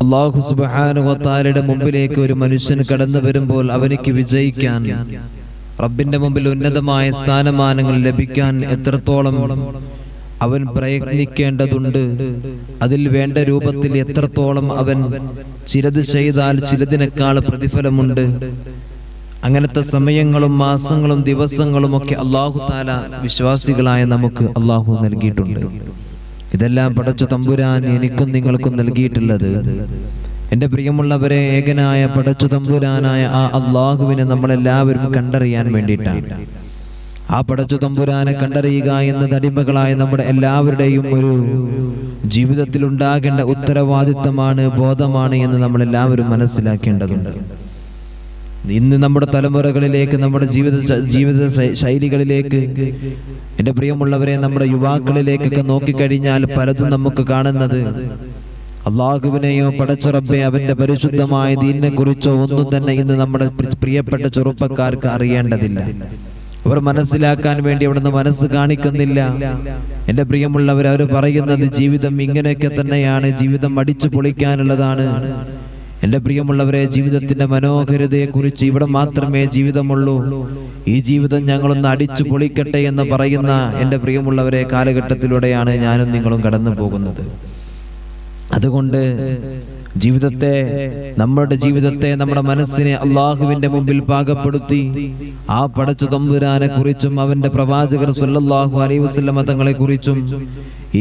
അല്ലാഹു സുബ്ഹാനഹു വ തആലയുടെ മുമ്പിലേക്ക് ഒരു മനുഷ്യൻ കടന്നു വരുമ്പോൾ അവനിക്ക് വിജയിക്കാൻ, റബ്ബിന്റെ മുമ്പിൽ ഉന്നതമായ സ്ഥാനമാനങ്ങൾ ലഭിക്കാൻ എത്രത്തോളം അവൻ പ്രയത്നിക്കേണ്ടതുണ്ട്, അതിൽ വേണ്ട രൂപത്തിൽ എത്രത്തോളം അവൻ ചിലത് ചെയ്താൽ ചിലതിനേക്കാൾ പ്രതിഫലമുണ്ട്. അങ്ങനത്തെ സമയങ്ങളും മാസങ്ങളും ദിവസങ്ങളും ഒക്കെ അല്ലാഹു തആല വിശ്വാസികളായ നമുക്ക് അല്ലാഹു നൽകിയിട്ടുണ്ട്. ഇതെല്ലാം പടച്ച തമ്പുരാൻ എനിക്കും നിങ്ങൾക്കും നൽകിയിട്ടുള്ളത് എൻ്റെ പ്രിയമുള്ളവരെ, ഏകനായ പടച്ച തമ്പുരാനായ ആ അല്ലാഹുവിനെ നമ്മളെല്ലാവരും കണ്ടറിയാൻ വേണ്ടിയിട്ടാണ്. ആ പടച്ച തമ്പുരാനെ കണ്ടറിയുക എന്നത് അടിമകളായ നമ്മുടെ എല്ലാവരുടെയും ഒരു ജീവിതത്തിൽ ഉണ്ടാകേണ്ട ഉത്തരവാദിത്തമാണ്, ബോധമാണ് എന്ന് നമ്മളെല്ലാവരും മനസ്സിലാക്കേണ്ടതുണ്ട്. ഇന്ന് നമ്മുടെ തലമുറകളിലേക്ക്, നമ്മുടെ ജീവിത ശൈലികളിലേക്ക്, എൻ്റെ പ്രിയമുള്ളവരെ, നമ്മുടെ യുവാക്കളിലേക്കൊക്കെ നോക്കിക്കഴിഞ്ഞാൽ പലതും നമുക്ക് കാണുന്നത് അല്ലാഹുവിനെയോ പടച്ച റബ്ബെ അവന്റെ പരിശുദ്ധമായ ദീനിനെ കുറിച്ചോ ഒന്നും തന്നെ ഇന്ന് നമ്മുടെ പ്രിയപ്പെട്ട ചെറുപ്പക്കാർക്ക് അറിയേണ്ടതില്ല. അവർ മനസ്സിലാക്കാൻ വേണ്ടി അവിടുന്ന് മനസ്സ് കാണിക്കുന്നില്ല. എൻ്റെ പ്രിയമുള്ളവർ, അവർ പറയുന്നത് ജീവിതം ഇങ്ങനെയൊക്കെ തന്നെയാണ്, ജീവിതം അടിച്ചു പൊളിക്കാനുള്ളതാണ്. എൻ്റെ പ്രിയമുള്ളവരെ, ജീവിതത്തിന്റെ മനോഹരതയെ കുറിച്ച് ഇവിടെ മാത്രമേ ജീവിതമുള്ളൂ, ഈ ജീവിതം ഞങ്ങളൊന്ന് അടിച്ചു പൊളിക്കട്ടെ എന്ന് പറയുന്ന എൻ്റെ പ്രിയമുള്ളവരെ കാലഘട്ടത്തിലൂടെയാണ് ഞാനും നിങ്ങളും കടന്നു പോകുന്നത്. അതുകൊണ്ട് നമ്മുടെ ജീവിതത്തെ, നമ്മുടെ മനസ്സിനെ അള്ളാഹുവിന്റെ മുമ്പിൽ പാകപ്പെടുത്തി ആ പടച്ച തമ്പുരാനെ കുറിച്ചും അവന്റെ പ്രവാചകർ സല്ലല്ലാഹു അലൈഹി വസല്ലമ തങ്ങളെ കുറിച്ചും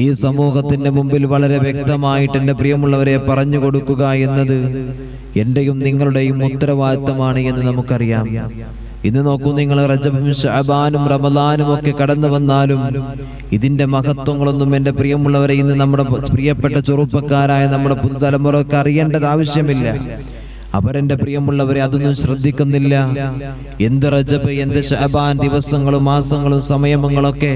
ഈ സമൂഹത്തിന്റെ മുമ്പിൽ വളരെ വ്യക്തമായിട്ട് എൻ്റെ പ്രിയമുള്ളവരെ പറഞ്ഞു കൊടുക്കുക എന്നത് എന്റെയും നിങ്ങളുടെയും ഉത്തരവാദിത്തമാണ് എന്ന് നമുക്കറിയാം. ഇന്ന് നോക്കൂ നിങ്ങൾ, റജബും ശഅബാനും റമദാനും ഒക്കെ കടന്നു വന്നാലും ഇതിന്റെ മഹത്വങ്ങളൊന്നും എൻ്റെ പ്രിയമുള്ളവരെ ഇന്ന് നമ്മുടെ പ്രിയപ്പെട്ട ചെറുപ്പക്കാരായ നമ്മുടെ പുതുതലമുറക്ക് അറിയേണ്ടത് ആവശ്യമില്ല. അവരെൻ്റെ പ്രിയമുള്ളവരെ അതൊന്നും ശ്രദ്ധിക്കുന്നില്ല. എന്ത് റജബ്, എന്ത് ശഅബാൻ ദിവസങ്ങളും മാസങ്ങളും സമയങ്ങളൊക്കെ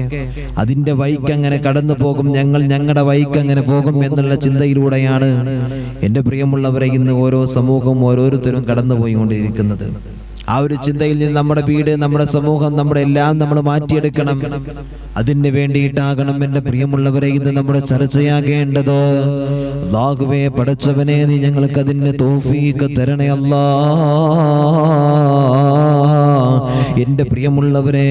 അതിന്റെ വഴിക്ക് അങ്ങനെ കടന്നു പോകും, ഞങ്ങളുടെ വഴിക്ക് അങ്ങനെ പോകും എന്നുള്ള ചിന്തയിലൂടെയാണ് എൻ്റെ പ്രിയമുള്ളവരെ ഇന്ന് ഓരോ സമൂഹവും ഓരോരുത്തരും കടന്നുപോയിക്കൊണ്ടിരിക്കുന്നത്. ആ ഒരു ചിന്തയിൽ നിന്ന് നമ്മുടെ വീട്, നമ്മുടെ സമൂഹം, നമ്മുടെ എല്ലാം നമ്മൾ മാറ്റിയെടുക്കണം. അതിന് വേണ്ടിയിട്ടാകണം എൻ്റെ പ്രിയമുള്ളവരെ ഇന്ന് നമ്മുടെ ചർച്ചയാകേണ്ടത്. അല്ലാഹുവേ പടച്ചവനെ, നീ ഞങ്ങൾക്ക് അതിന് തൗഫീഖ് തരണേ അല്ലാ. എൻ്റെ പ്രിയമുള്ളവരെ,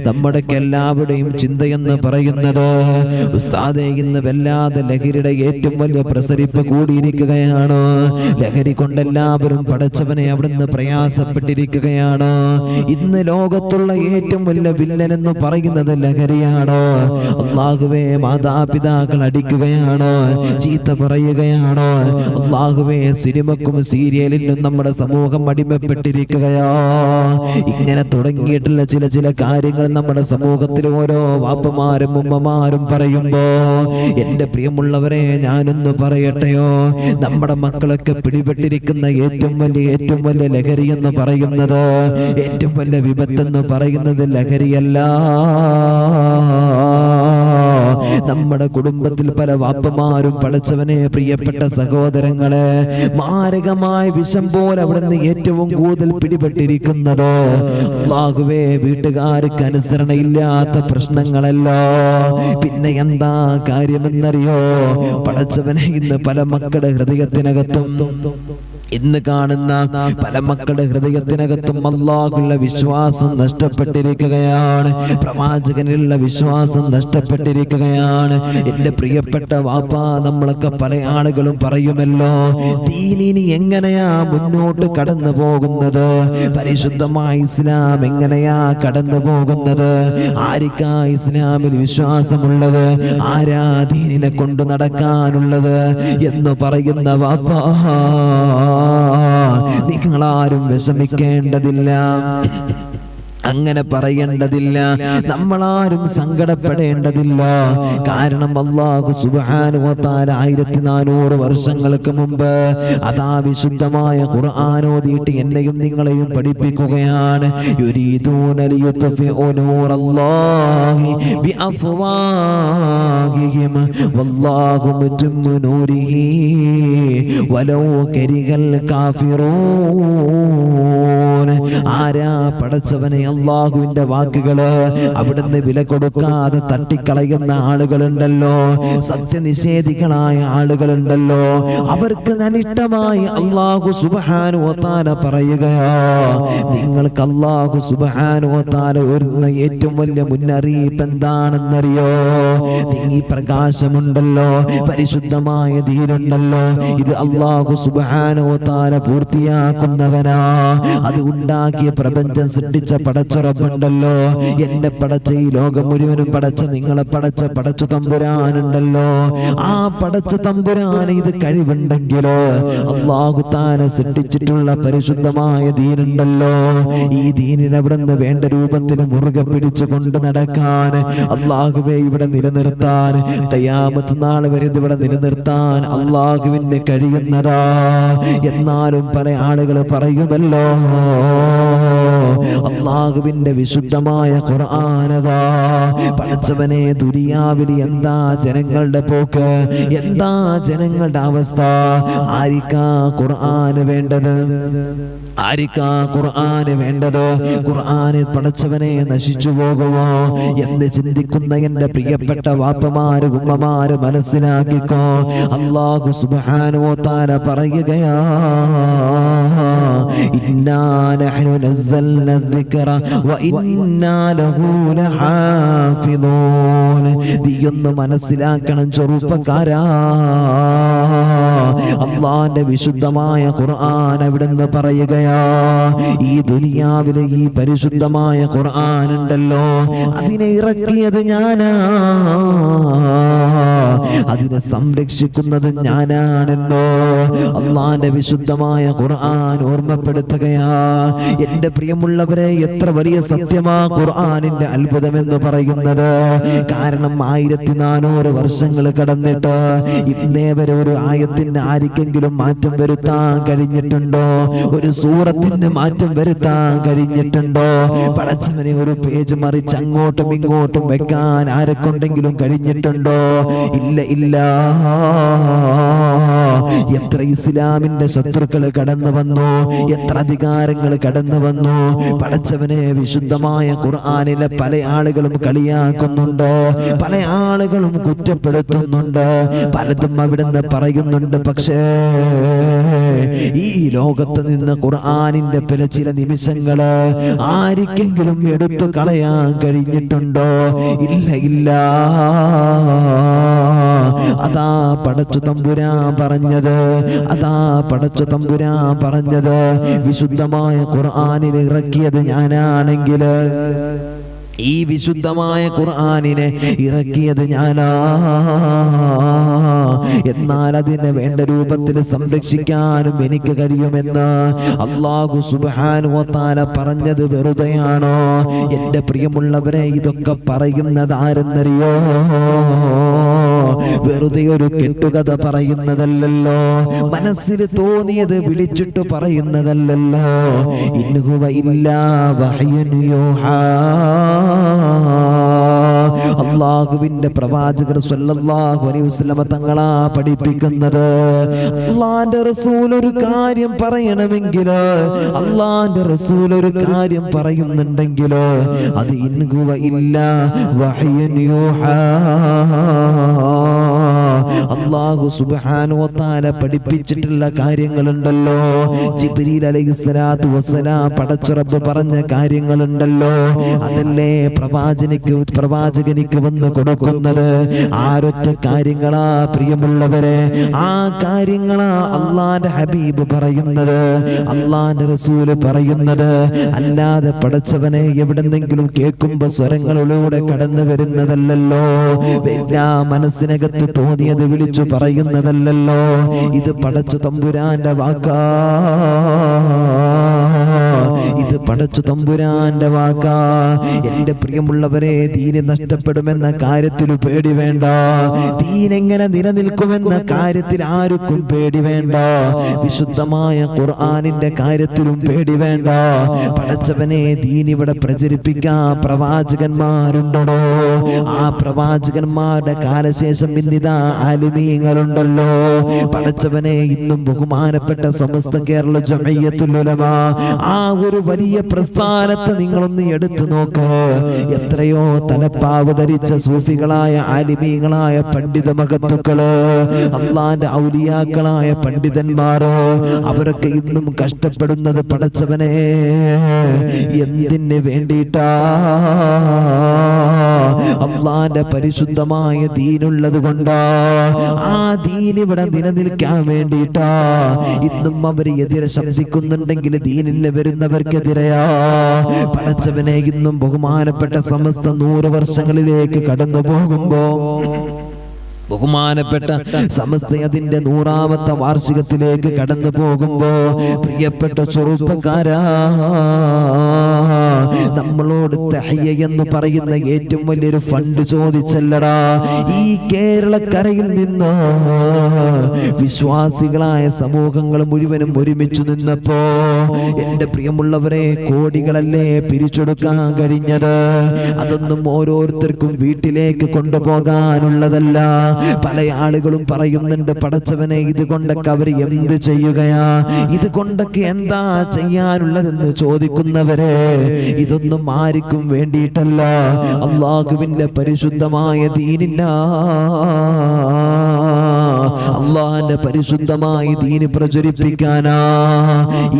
നമ്മുടെ എല്ലാവരുടെയും ചിന്തയെന്ന് പറയുന്നത് ഉസ്താദേ ഇന്ന് വല്ലാതെ ലഹരിയുടെ ഏറ്റവും വലിയ പ്രസരിപ്പ് കൂടിയിരിക്കുകയാണ്. ലഹരി കൊണ്ടെല്ലാവരും പടച്ചവനെ അവിടുന്ന് പ്രയാസപ്പെട്ടിരിക്കുകയാണ്. ഇന്ന് ലോകത്തുള്ള ഏറ്റവും വലിയ വില്ലൻ എന്ന് പറയുന്നത് ലഹരിയാണ്. അല്ലാഹുവേ, മാതാപിതാക്കൾ അടിക്കുകയാണ്, ചീത്ത പറയുകയാണ്. അല്ലാഹുവേ, സിനിമക്കും സീരിയലിനും നമ്മുടെ സമൂഹം അടിമപ്പെട്ടിരിക്കുകയാ. ഇങ്ങനെ തുടങ്ങിയിട്ടുള്ള ചില കാര്യങ്ങൾ നമ്മുടെ സമൂഹത്തിൽ ഓരോ വാപ്പമാരും ഉമ്മമാരും പറയുമ്പോ എൻ്റെ പ്രിയമുള്ളവരെ, ഞാനൊന്ന് പറയട്ടെയോ, നമ്മുടെ മക്കളൊക്കെ പിടിപെട്ടിരിക്കുന്ന ഏറ്റവും വലിയ ലഹരി എന്ന് പറയുന്നത്, ഏറ്റവും വലിയ വിപത്തെന്ന് പറയുന്നത് ലഹരിയല്ല. നമ്മുടെ കുടുംബത്തിൽ പല വാപ്പമാരും പടച്ചവനെ, പ്രിയപ്പെട്ട സഹോദരങ്ങളെ, മാരകമായ വിഷം പോലെ അവിടുന്ന് ഏറ്റവും കൂടുതൽ പിടിപെട്ടിരിക്കുന്നത് അല്ലാഹുവേ വീട്ടുകാർക്ക് അനുസരണയില്ലാത്ത പ്രശ്നങ്ങളല്ല. പിന്നെ എന്താ കാര്യമെന്നറിയോ? പടച്ചവനെ, ഇന്ന് പല മക്കളുടെ ഹൃദയത്തിനകത്തും, ഇന്ന് കാണുന്ന പല മക്കളുടെ ഹൃദയത്തിനകത്തും അല്ലാഹുവിലുള്ള വിശ്വാസം നഷ്ടപ്പെട്ടിരിക്കുകയാണ്, പ്രവാചകനിലുള്ള വിശ്വാസം നഷ്ടപ്പെട്ടിരിക്കുകയാണ്. എൻ്റെ പ്രിയപ്പെട്ട വാപ്പ, നമ്മളൊക്കെ പല ആളുകളും പറയുമല്ലോ, ദീനിനി എങ്ങനെയാ മുന്നോട്ട് കടന്നു പോകുന്നത്, പരിശുദ്ധമായ ഇസ്ലാം എങ്ങനെയാ കടന്നു പോകുന്നത്, ആർക്കാ ഇസ്ലാമിൽ വിശ്വാസമുള്ളത്, ആരാ ദീനിനെ കൊണ്ടു നടക്കാനുള്ളത് എന്ന് പറയുന്ന വാപ്പ, നിങ്ങളാരും വിഷമിക്കേണ്ടതില്ല, അങ്ങനെ പറയേണ്ടതില്ല, നമ്മളാരും സങ്കടപ്പെടേണ്ടതില്ല. കാരണം അല്ലാഹു സുബ്ഹാനഹു വ തആല 1400 വർഷങ്ങൾക്ക് മുമ്പ് അതാ വിശുദ്ധമായ ഖുർആൻ ഓതിയിട്ട് എന്നെയും നിങ്ങളെയും പഠിപ്പിക്കുകയാണ്. യുരീദൂന ലിയുത്ഫിഉ നൂറല്ലാഹി ബിഅഫ്വാഹിഹിം വല്ലാഹു മുതിമ്മു നൂരിഹി വലൗ കരിഹൽ കാഫിറൂൻ. ആരാ പടച്ചവനെ അള്ളാഹുവിന്റെ വാക്കുകള് അവിടുന്ന് വില കൊടുക്കാതെ തട്ടിക്കളയുന്ന ആളുകളുണ്ടല്ലോ, സത്യനിഷേധികളായ ആളുകളുണ്ടല്ലോ, അവർക്ക് അനിഷ്ടമായി അല്ലാഹു സുബ്ഹാനഹു വ തആല പറയുകയാ, നിങ്ങൾക്ക് അല്ലാഹു സുബ്ഹാനഹു വ തആല ഒരുന്ന ഏറ്റവും വലിയ മുന്നറിയിപ്പ് എന്താണെന്നറിയോ? ഈ പ്രകാശമുണ്ടല്ലോ, പരിശുദ്ധമായ ദീനുണ്ടല്ലോ, ഇത് അല്ലാഹു സുബ്ഹാനഹു വ തആല പൂർത്തിയാക്കുന്നവനാ. അത് ഉണ്ടാക്കിയ പ്രപഞ്ചം സൃഷ്ടിച്ച പടച്ച റബ്ബുണ്ടല്ലോ, എന്നെ പടച്ച ഈ ലോകം മുഴുവനും പടച്ച നിങ്ങളെ പടച്ച പടച്ചു തമ്പുരാനുണ്ടല്ലോ, ആ പടച്ച തമ്പുരാന് ഇത് കഴിവുണ്ടെങ്കിലോ അല്ലാഹു തആല സൃഷ്ടിച്ചിട്ടുള്ള പരിശുദ്ധമായ ദീനുണ്ടല്ലോ, ഈ ദീനിനെ അവിടുന്ന് വേണ്ട രൂപത്തിൽ മുറുകെ പിടിച്ചു കൊണ്ട് നടക്കാൻ, അല്ലാഹുവേ ഇവിടെ നിലനിർത്താൻ, ഖിയാമത്ത് നാൾ വരെ ഇവിടെ നിലനിർത്താൻ അല്ലാഹുവിന് കഴിയുന്നതാ. എന്നാലും പല ആളുകൾ പറയുമല്ലോ, അല്ലാഹുവിന്റെ വിശുദ്ധമായ ഖുർആനതാ പഠിച്ചവനെ, ദുനിയാവിൽ എന്താ ജനങ്ങളുടെ പോക്ക്, എന്താ ജനങ്ങളുടെ അവസ്ഥ? ആരിക്കാ ഖുർആന് വേണ്ടത്? ആരിക്കാ ഖുർആന് വേണ്ടത്? ഖുർആന് പഠിച്ചവനെ നശിച്ചു പോകുമോ എന്ന് ചിന്തിക്കുന്ന എന്റെ പ്രിയപ്പെട്ട വാപ്പമാര് ഉമ്മമാര് മനസ്സിലാക്കിക്കോ. അല്ലാഹു സുബ്ഹാനഹു വ തആല പറയുകയാ, ഇന്നാ നഹ്നു നസ്സൽന الذിക്റ വഇന്നാ ലഹു ലഹാഫിളൂൻ. നീയൊന്ന് മനസ്സിലാക്കണം ചെറുപ്പക്കാരാ, അല്ലാഹുവിന്റെ വിശുദ്ധമായ ഖുർആൻ അവിടുന്ന് പറയുകയാ, ഈ ദുനിയാവിലെ ഈ പരിശുദ്ധമായ ഖുർആൻ ഉണ്ടല്ലോ, അതിനെ ഇറക്കിയത് ഞാനാ, അതിനെ സംരക്ഷിക്കുന്നത് ഞാനാണെന്നോ അല്ലാഹുവിന്റെ വിശുദ്ധമായ ഖുർആൻ ഓർമ്മപ്പെടുത്തുകയാ. എന്റെ പ്രിയമുള്ളവരെ, എത്ര വലിയ സത്യമാ ഖുർആനിന്റെ അത്ഭുതമെന്ന് പറയുന്നത്. കാരണം 1400 വർഷങ്ങൾ കടന്നിട്ട് ഇന്നേ വരെ ഒരു ആയത്തിന് ആർക്കെങ്കിലും മാറ്റം വരുത്താൻ കഴിഞ്ഞിട്ടുണ്ടോ? ഒരു സൂറത്തിന് മാറ്റം വരുത്താൻ കഴിഞ്ഞിട്ടുണ്ടോ? പടച്ചവനെ, ഒരു പേജ് മറിച്ച് അങ്ങോട്ടും ഇങ്ങോട്ടും വെക്കാൻ ആരെക്കൊണ്ടെങ്കിലും കഴിഞ്ഞിട്ടുണ്ടോ? ഇല്ല, ഇല്ല. എത്ര ഇസ്ലാമിന്റെ ശത്രുക്കൾ കടന്നു വന്നു, എത്ര അധികാരങ്ങൾ കടന്നു വന്നു. പടച്ചവനെ, വിശുദ്ധമായ ഖുർആനിലെ പല ആളുകളും കളിയാക്കുന്നുണ്ട്, പല ആളുകളും കുറ്റപ്പെടുത്തുന്നുണ്ട്, പലതും അവിടുന്ന് പറയുന്നുണ്ട്. പക്ഷേ ഈ ലോകത്ത് നിന്ന് ഖുർആനിന്റെ ചില നിമിഷങ്ങള് ആർക്കെങ്കിലും എടുത്തു കളയാൻ കഴിഞ്ഞിട്ടുണ്ടോ? ഇല്ല, ഇല്ല. അതാ പടച്ചു തമ്പുരാൻ പറഞ്ഞത്, അതാ പടച്ചു തമ്പുരാൻ പറഞ്ഞത്, വിശുദ്ധമായ ഖുർആനിൽ ഇറക്കിയത് ഞാനാണെങ്കിൽ, ഈ വിശുദ്ധമായ ഖുർആനിനെ ഇറക്കിയത് ഞാനാ, എന്നാൽ അതിനെ വേണ്ട രൂപത്തിൽ സംരക്ഷിക്കാനും എനിക്ക് കഴിയുമെന്ന് അല്ലാഹു സുബ്ഹാനഹു വ തആല പറഞ്ഞത് വെറുതെയാണോ? എന്റെ പ്രിയമുള്ളവരെ, ഇതൊക്കെ പറയുന്നത് ആരെന്നറിയോ? വെറുതെ ഒരു കെട്ടുകഥ പറയുന്നതല്ലല്ലോ, മനസ്സിൽ തോന്നിയത് വിളിച്ചിട്ട് പറയുന്നതല്ലല്ലോ. ഇൻ ഹുവ ഇല്ലാ വഹ്യുൻ യൂഹാ. അല്ലാഹുവിന്റെ പ്രവാചകർ സ്വല്ലല്ലാഹു അലൈഹി വസല്ലമ തങ്ങളാ പഠിപ്പിക്കുന്നത്. അല്ലാഹുവിന്റെ റസൂൽ ഒരു കാര്യം പറയണമെങ്കിൽ, അല്ലാഹുവിന്റെ റസൂൽ ഒരു കാര്യം പറയുന്നുണ്ടെങ്കിൽ, അത് ഇൻ ഹുവ ഇല്ലാ വഹ്യുൻ യൂഹാ. അല്ലാഹു സുബ്ഹാനഹു വ തആല പഠിപ്പിച്ചിട്ടുള്ള കാര്യങ്ങളുണ്ടല്ലോ, ജിബ്രീൽ അലൈഹിസ്സലാത്തു വസ്സലാം പടച്ച റബ്ബ് പറഞ്ഞ കാര്യങ്ങളുണ്ടല്ലോ, അതല്ലേ പ്രവാചകനിക്ക് വന്ന് കൊടുക്കുന്നത്. ആരൊറ്റ കാര്യങ്ങളാ പ്രിയമുള്ളവരെ? ആ കാര്യങ്ങളാ അല്ലാഹുവിന്റെ ഹബീബ് പറയുന്നത്, അല്ലാഹുവിന്റെ റസൂല് പറയുന്നത്. അല്ലാതെ പടച്ചവനെ എവിടെന്നെങ്കിലും കേൾക്കുമ്പോ സ്വരങ്ങളിലൂടെ കടന്നു വരുന്നതല്ലല്ലോ, എല്ലാ മനസ്സിനകത്ത് തോന്നിയത് വിളിച്ചു പറയുന്നതല്ലല്ലോ. ഇത് പടച്ചു തമ്പുരാന്റെ വാക്കാ, ഇത് പടച്ചു തമ്പുരാന്റെ വാക്കാ. എന്റെ പ്രിയമുള്ളവരെ, ദീന് നഷ്ടപ്പെടുമെന്ന കാര്യത്തിൽ പേടി വേണ്ട, ദീനെങ്ങനെ നിലനിൽക്കുമെന്ന കാര്യത്തിൽ ആർക്കും പേടി വേണ്ട, വിശുദ്ധമായ ഖുർആനിന്റെ കാര്യത്തിലും പേടി വേണ്ട. പടച്ചവനെ, ദീൻ ഇവിടെ പ്രചരിപ്പിക്കാൻ പ്രവാചകന്മാരുണ്ടോ? ആ പ്രവാചകന്മാരുടെ കാലശേഷം ഇന്നിതാ ആലിമീങ്ങളുണ്ടല്ലോ. പടച്ചവനെ, ഇന്നും ബഹുമാനപ്പെട്ട സമസ്ത കേരള ജംഇയ്യത്തുൽ ഉലമ, ആ ഒരു വലിയ പ്രസ്ഥാനത്തെ നിങ്ങളൊന്ന് എടുത്തു നോക്ക്. എത്രയോ തലപ്പാവ് ധരിച്ച സൂഫികളായ ആലിമീങ്ങളായ പണ്ഡിത മഹത്തുക്കള്, അള്ളാന്റെ ഔലിയാക്കളായ പണ്ഡിതന്മാര്, അവരൊക്കെ ഇന്നും കഷ്ടപ്പെടുന്നത് പടച്ചവനെ എന്തിന് വേണ്ടിയിട്ടാ? അള്ളാന്റെ പരിശുദ്ധമായ ദീനുള്ളത് കൊണ്ടാ. ആ ദീൻ ഇവിടെ നിലനിൽക്കാൻ വേണ്ടിയിട്ടാ ഇന്നും അവർ എതിരെ ശബ്ദിക്കുന്നുണ്ടെങ്കിൽ ദീനിൽ വരുന്നവർക്കെതിരെയാ. പടച്ചവനെ ഇന്നും ബഹുമാനപ്പെട്ട സമസ്ത 100 വർഷങ്ങളിലേക്ക് കടന്നു പോകുമ്പോ, ബഹുമാനപ്പെട്ട സമസ്ത അതിന്റെ 100ാമത്തെ വാർഷികത്തിലേക്ക് കടന്നു പോകുമ്പോ, പ്രിയപ്പെട്ട ചെറുപ്പക്കാരാ, നമ്മളോട് തഹയ്യ എന്ന് പറയുന്ന ഏറ്റവും വലിയൊരു ഫണ്ട് ചോദിച്ചല്ലടാ. ഈ കേരളക്കരയിൽ നിന്ന് വിശ്വാസികളായ സമൂഹങ്ങൾ മുഴുവനും ഒരുമിച്ച് നിന്നപ്പോ, എന്റെ പ്രിയമുള്ളവരെ, കോടികളല്ലേ പിരിച്ചെടുക്കാൻ കഴിഞ്ഞത്. അതൊന്നും ഓരോരുത്തർക്കും വീട്ടിലേക്ക് കൊണ്ടുപോകാനുള്ളതല്ല. പല ആളുകളും പറയുന്നുണ്ട്, പടച്ചവനെ ഇതുകൊണ്ടൊക്കെ അവർ എന്ത് ചെയ്യുകയാ, ഇതുകൊണ്ടൊക്കെ എന്താ ചെയ്യാനുള്ളതെന്ന് ചോദിക്കുന്നവരെ, ഇതൊന്നും ആർക്കും വേണ്ടിയിട്ടല്ല, അല്ലാഹുവിന്റെ പരിശുദ്ധമായ ദീനില്ല. അള്ളാന്റെ പരിശുദ്ധമായ ദീന് പ്രചരിപ്പിക്കാനാ.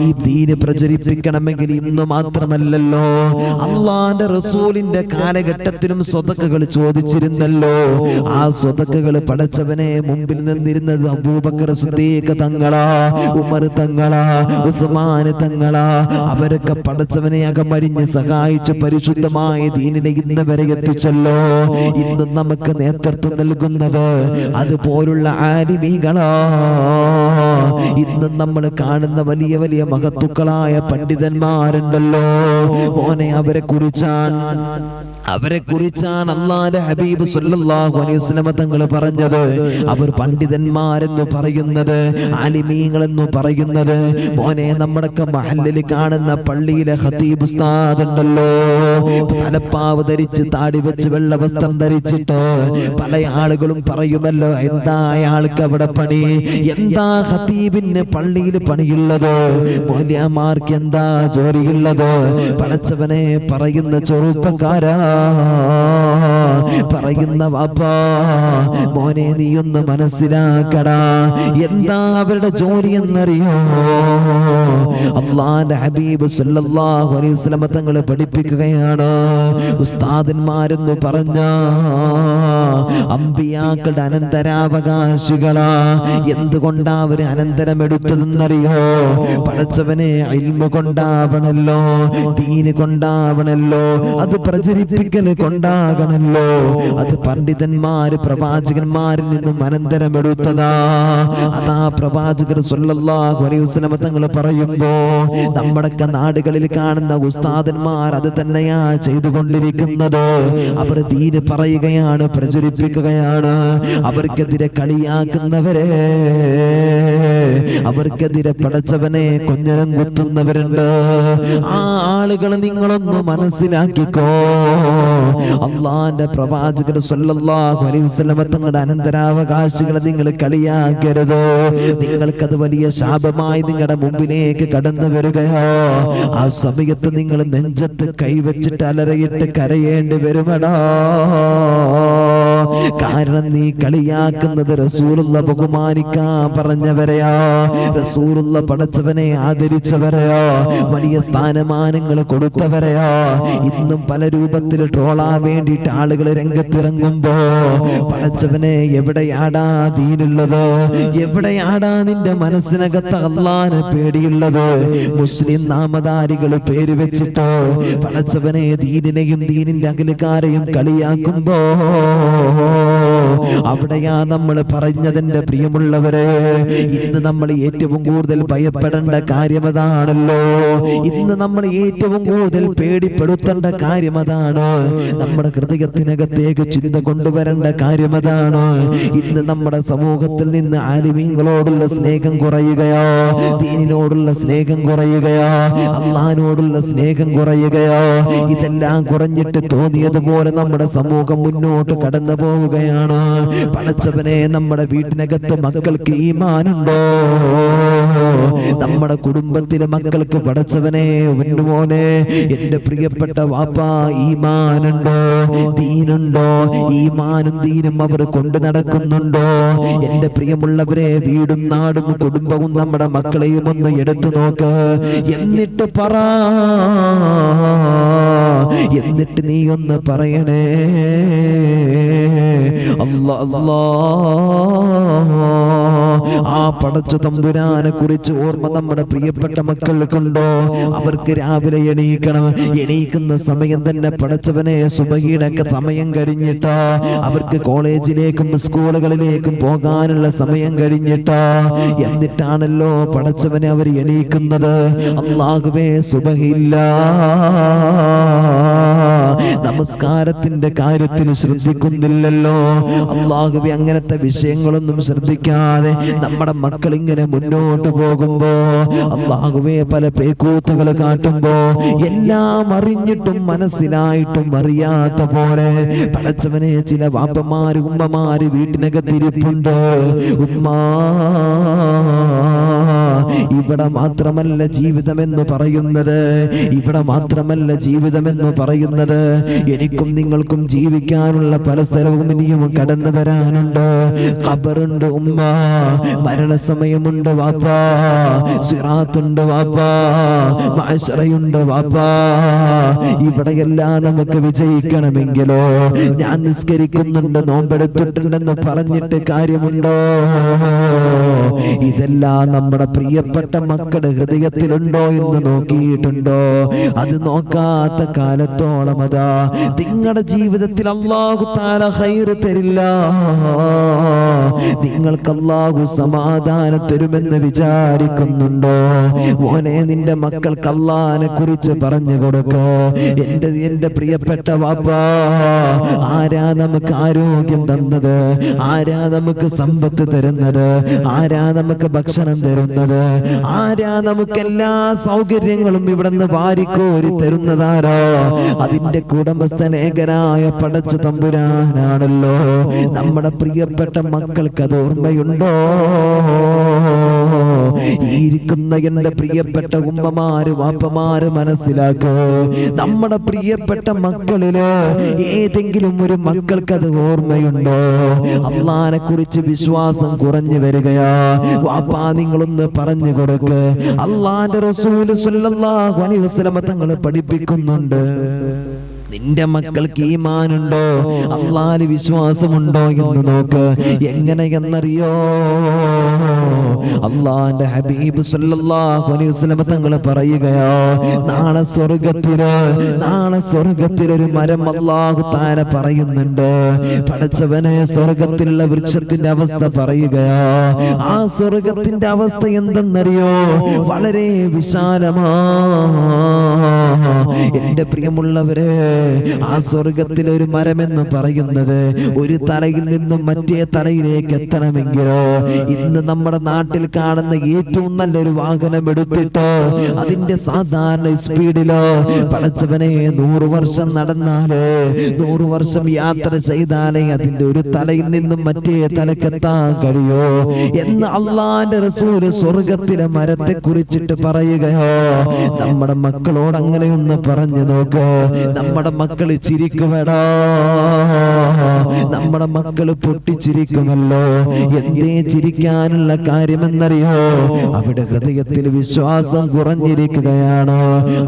ഈ ദീന് പ്രചരിപ്പിക്കണമെങ്കിൽ ഇന്ന് മാത്രമല്ലല്ലോ, അള്ളാന്റെ റസൂലിന്റെ കാലഘട്ടത്തിലും സ്വതക്കകൾ ചോദിച്ചിരുന്നല്ലോ. ആ സ്വതക്കകൾ പടച്ചവനെ മുമ്പിൽ നിന്നിരുന്നത് അബൂബക്കർ സിദ്ദീഖ് തങ്ങളാ, ഉമർ തങ്ങളാ, ഉസ്മാൻ തങ്ങളാ. അവരൊക്കെ പടച്ചവനെ അകമരിഞ്ഞ് സഹായിച്ച് പരിശുദ്ധമായ ദീനിനെ ഇന്ന് വരെ എത്തിച്ചല്ലോ. ഇന്നും നമുക്ക് നേതൃത്വം നൽകുന്നത് അതുപോലുള്ള ആലിമീകളാ. ഇന്നും നമ്മൾ കാണുന്ന വലിയ വലിയ മഹത്തുക്കളായ പണ്ഡിതന്മാരുണ്ടല്ലോ മോനെ, അവരെ കുറിച്ചാണ് അല്ലാഹുവിന്റെ ഹബീബ് സല്ലല്ലാഹു അലൈഹി വസല്ലം തങ്ങൾ പറഞ്ഞത്. അവർ പണ്ഡിതന്മാരെന്ന് പറയുന്നത്, ആലിമീങ്ങളെന്ന് പറയുന്നത് മോനെ, നമ്മുടെയൊക്കെ മഹല്ലിൽ കാണുന്ന പള്ളിയിലെ ഖതീബ് ഉസ്താദ് ഉണ്ടല്ലോ, തലപ്പാവ് ധരിച്ച് താടി വെച്ച് വെള്ള വസ്ത്രം ധരിച്ചിട്ട് പല ആളുകളും പറയുമല്ലോ, എന്താ അയാൾക്ക് അവിടെ പണി, എന്താ ഖതീബിന് പള്ളിയിൽ പണിയുള്ളത്, മൗലവിമാർക്ക് എന്താ ജോലിയുള്ളത്? പടച്ചവനെ, പറയുന്ന ചെറുപ്പക്കാരാ, പറയുന്ന വാപ്പാ, മോനെ നീയൊന്ന് മനസ്സിലാക്കടാ, എന്താ അവരുടെ ജോലി എന്നറിയോ? അല്ലാഹുവിന്റെ ഹബീബ് സല്ലല്ലാഹു അലൈഹി വസല്ലം തങ്ങൾ പഠിപ്പിക്കുകയാണ്, ഉസ്താദന്മാരെന്ന് പറഞ്ഞ അമ്പിയാക്കളുടെ അനന്തരാവകാശികളാ. എന്തുകൊണ്ടാ അവര് അനന്തരമെടുത്തതെന്നറിയോ? പടച്ചവനെ, ഇൽമു കൊണ്ടാവണല്ലോ, ദീന് കൊണ്ടാവണല്ലോ, അത് പ്രചരിപ്പിക്കൽ കൊണ്ടാകണല്ലോ. അത് പണ്ഡിതന്മാര് പ്രവാചകന്മാരിൽ നിന്നും അനന്തരമെടുത്തതാ. അതാ പ്രവാചകർ സല്ലല്ലാഹു അലൈഹി വസല്ലം തങ്ങൾ പറയുമ്പോ, നമ്മുടെയൊക്കെ നാടുകളിൽ കാണുന്ന ഉസ്താദന്മാർ അത് തന്നെയാ ചെയ്തുകൊണ്ടിരിക്കുന്നത്. അവർ ദീന് പറയുകയാണ്, പ്രചരിപ്പിക്കുകയാണ്. അവർക്കെതിരെ കളിയാക്കുന്നവരെ, അവർക്കെതിരെ പടച്ചവനെ കൊഞ്ഞനം കുത്തുന്നവരുണ്ട്. ആ ആളുകൾ നിങ്ങളൊന്ന് മനസ്സിലാക്കിക്കോ. അള്ളാന്റെ പ്രവാചകർ സല്ലല്ലാഹു അലൈഹി വസല്ലം തങ്ങളുടെ അനന്തരാവകാശികളെ നിങ്ങൾ കളിയാക്കരുത്. നിങ്ങൾക്കത് വലിയ ശാപമായി നിങ്ങളുടെ മുമ്പിലേക്ക് കടന്നു വരികയോ. ആ സമയത്ത് നിങ്ങൾ നെഞ്ചത്ത് കൈവച്ചിട്ട് അലറിയിട്ട് കരയേണ്ടി വരുമടാ. കാരണം നീ കളിയാക്കുന്നത് റസൂലുള്ള ബഹുമാനിക്കാൻ പറഞ്ഞവരെയാ, റസൂലുള്ള പടച്ചവനെ ആദരിച്ചവരെയാ, വലിയ സ്ഥാനമാനങ്ങൾ കൊടുത്തവരെയാ. ഇന്നും പല രൂപത്തിൽ ട്രോളാൻ വേണ്ടിയിട്ട് ആളുകൾ രംഗത്തിറങ്ങുമ്പോ, പടച്ചവനെ എവിടെയാടാ ദീനുള്ളത്? എവിടെയാടാ നിന്റെ മനസ്സിനകത്ത് അല്ലാഹുവിനെ പേടിയുള്ളത്? മുസ്ലിം നാമധാരികൾ പേര് വെച്ചിട്ടോ പടച്ചവനെ ദീനിനെയും ദീനിന്റെ അഖിലക്കാരെയും കളിയാക്കുമ്പോ, അവിടെയാ നമ്മൾ പറഞ്ഞതിന്റെ പ്രിയമുള്ളവരെ, ഇന്ന് നമ്മൾ ഏറ്റവും കൂടുതൽ ഭയപ്പെടേണ്ട കാര്യം അതാണല്ലോ. ഇന്ന് നമ്മൾ ഏറ്റവും കൂടുതൽ പേടിപ്പെടുത്തേണ്ട കാര്യം അതാണ്. നമ്മുടെ ഹൃദയത്തിനകത്തേക്ക് ചിന്ത കൊണ്ടുവരേണ്ട കാര്യം അതാണ്. ഇന്ന് നമ്മുടെ സമൂഹത്തിൽ നിന്ന് ആലിമീങ്ങളോടുള്ള സ്നേഹം കുറയുകയോ, ദീനിനോടുള്ള സ്നേഹം കുറയുകയോ, അല്ലാഹുവിനോടുള്ള സ്നേഹം കുറയുകയോ. ഇതെല്ലാം കുറഞ്ഞിട്ട് തോന്നിയതുപോലെ നമ്മുടെ സമൂഹം മുന്നോട്ട് കടന്നു പോവുകയാണ്. പടച്ചവനെ, നമ്മുടെ വീട്ടിനകത്ത് മക്കൾക്ക് ഈമാനുണ്ടോ? നമ്മുടെ കുടുംബത്തിലെ മക്കൾക്ക് പടച്ചവനെ മോനെ എന്റെ പ്രിയപ്പെട്ട വാപ്പ ഈമാനുണ്ടോ, ദീനുണ്ടോ? ഈമാനും ദീനും അവർ കൊണ്ടു നടക്കുന്നുണ്ടോ? എന്റെ പ്രിയമുള്ളവരെ, വീടും നാടും കുടുംബവും നമ്മുടെ മക്കളെയും ഒന്ന് എടുത്തു നോക്ക്. എന്നിട്ട് പറ, എന്നിട്ട് നീ ഒന്ന് പറയണേ, അല്ലാ അല്ലാ, ആ പടച്ച തമ്പുരാനെ കുറിച്ച് ഓർമ്മ നമ്മുടെ പ്രിയപ്പെട്ട മക്കൾക്കുണ്ടോ? അവർക്ക് രാവിലെ എണീക്കണം. എണീക്കുന്ന സമയം തന്നെ പടച്ചവനെ സുബഹിയുടെ സമയം കഴിഞ്ഞിട്ടാ, അവർക്ക് കോളേജിലേക്കും സ്കൂളുകളിലേക്കും പോകാനുള്ള സമയം കഴിഞ്ഞിട്ടാ. എന്നിട്ടാണല്ലോ പടച്ചവനെ അവർ എണീക്കുന്നത്. അല്ലാഹുവേ, സുബഹിയില്ല, നമസ്കാരത്തിന്റെ കാര്യത്തിൽ ശ്രദ്ധിക്കുന്നില്ലല്ലോ. അല്ലാഹുവേ, അങ്ങനത്തെ വിഷയങ്ങളൊന്നും ശ്രദ്ധിക്കാതെ നമ്മുടെ മക്കൾ ഇങ്ങനെ മുന്നോട്ട് പോകുമ്പോ, അല്ലാഹുവേ, പല പേക്കൂത്തുകൾ കാട്ടുമ്പോ, എല്ലാം അറിഞ്ഞിട്ടും മനസ്സിലായിട്ടും അറിയാത്ത പോലെ പടച്ചവനെ ചില വാപ്പമാര് ഉമ്മമാര് വീട്ടിനകത്തിരിപ്പുണ്ട്. ഉമ്മാ, ഇവിടെ മാത്രമല്ല ജീവിതമെന്ന് പറയുന്നത്, ഇവിടെ മാത്രമല്ല ജീവിതമെന്ന് പറയുന്നത്. എനിക്കും നിങ്ങൾക്കും ജീവിക്കാനുള്ള പല സ്ഥലവും ഇനിയും കടന്നു വരാനുണ്ട്. ഖബറുണ്ട് ഉമ്മ, മരണസമയമുണ്ട് വാപ്പാ, സിറാത്തുണ്ട് വാപ്പാ, മഅ്ശറയുണ്ട് വാപ്പാ. ഇവിടെയെല്ലാം നമുക്ക് വിജയിക്കണമെങ്കിലോ ഞാൻ നിസ്കരിക്കുന്നുണ്ട്, നോമ്പെടുത്തിട്ടുണ്ടെന്ന് പറഞ്ഞിട്ട് കാര്യമുണ്ടോ? ഇതെല്ലാം നമ്മുടെ പ്രിയപ്പെട്ട മക്കളുടെ ഹൃദയത്തിലുണ്ടോ എന്ന് നോക്കിയിട്ടുണ്ടോ? അത് നോക്കാത്ത കാലത്തോളം അതാ നിങ്ങളുടെ ജീവിതത്തിൽ അല്ലാഹു തആല ഖൈർ തരില്ല. നിങ്ങൾക്ക് അല്ലാഹു സമാധാനം തരുമെന്ന് വിചാരിക്കുന്നുണ്ടോ? മോനെ, നിന്റെ മക്കൾക്ക് അല്ലാഹനെ കുറിച്ച് പറഞ്ഞു കൊടുക്കോ. എന്റെ പ്രിയപ്പെട്ട വാപ്പാ, ആരാ നമുക്ക് ആരോഗ്യം തന്നത്? ആരാ നമുക്ക് സമ്പത്ത് തരുന്നത്? ആരാ നമുക്ക് ഭക്ഷണം തരുന്നത്? ആരാ നമുക്ക് എല്ലാ സൗകര്യങ്ങളും ഇവിടുന്ന് വാരിക്കോരി തരുന്നതാരോ? അതിന്റെ ഉടമസ്ഥനേകനായ പടച്ച തമ്പുരാനാണല്ലോ. നമ്മുടെ പ്രിയപ്പെട്ട മക്കൾക്ക് അത് ഓർമ്മയുണ്ടോ? ഇരിക്കുന്ന എന്റെ പ്രിയപ്പെട്ട ഉമ്മമാര് വാപ്പമാര് മനസ്സിലാക്കോ, നമ്മുടെ പ്രിയപ്പെട്ട മക്കളില് ഏതെങ്കിലും ഒരു മക്കൾക്ക് അത് ഓർമ്മയുണ്ടോ? അള്ളാനെ കുറിച്ച് വിശ്വാസം കുറഞ്ഞു വരികയാ. വാപ്പാ, നിങ്ങളൊന്ന് പറഞ്ഞു കൊടുക്ക്. അള്ളാന്റെ റസൂല് സ്വല്ലല്ലാഹു അലൈഹി വസല്ലം തങ്ങൾ പഠിപ്പിക്കുന്നുണ്ട്, നിന്റെ മക്കൾക്ക് ഈമാനുണ്ടോ, അല്ലാഹുവിൽ വിശ്വാസമുണ്ടോ എന്ന് നോക്ക്. എങ്ങനെയെന്നറിയോ? അള്ളാന്റെ ഹബീബ് സല്ലല്ലാഹു അലൈഹി വസല്ലം തങ്ങൾ പറയുകയോ, നാളെ സ്വർഗത്തിലൊരു മരം അല്ലാഹു തആല പറയുന്നുണ്ട്. പടച്ചവനെ, സ്വർഗത്തിലുള്ള വൃക്ഷത്തിന്റെ അവസ്ഥ പറയുകയോ. ആ സ്വർഗത്തിന്റെ അവസ്ഥ എന്തെന്നറിയോ? വളരെ വിശാലമാ. എന്റെ പ്രിയമുള്ളവരെ, ആ സ്വർഗത്തിലെ ഒരു മരമെന്ന് പറയുന്നത് ഒരു തലയിൽ നിന്നും മറ്റേ തലയിലേക്ക് എത്തണമെങ്കിലോ ഇന്ന് നമ്മുടെ നാട്ടിൽ കാണുന്ന ഏറ്റവും നല്ലൊരു വാഹനം എടുത്തിട്ടോ അതിന്റെ സാധാരണ സ്പീഡിലോ പടച്ചവനെ 100 വർഷം നടന്നാലേ 100 വർഷം യാത്ര ചെയ്താലേ അതിന്റെ ഒരു തലയിൽ നിന്നും മറ്റേ തലക്കെത്താൻ കഴിയോ എന്ന് അള്ളാന്റെ റസൂല് സ്വർഗത്തിലെ മരത്തെ കുറിച്ചിട്ട് പറയുകയോ. നമ്മുടെ മക്കളോട് അങ്ങനെയൊന്ന് പറഞ്ഞു നോക്ക്. നമ്മുടെ മക്കള് ചിരിക്കുമെടാ, നമ്മുടെ മക്കള് പൊട്ടിച്ചിരിക്കുമല്ലോ. എന്തേ ചിരിക്കാനുള്ള കാര്യമെന്നറിയോ? അവിടെ ഹൃദയത്തിൽ വിശ്വാസം കുറഞ്ഞിരിക്കുകയാണ്,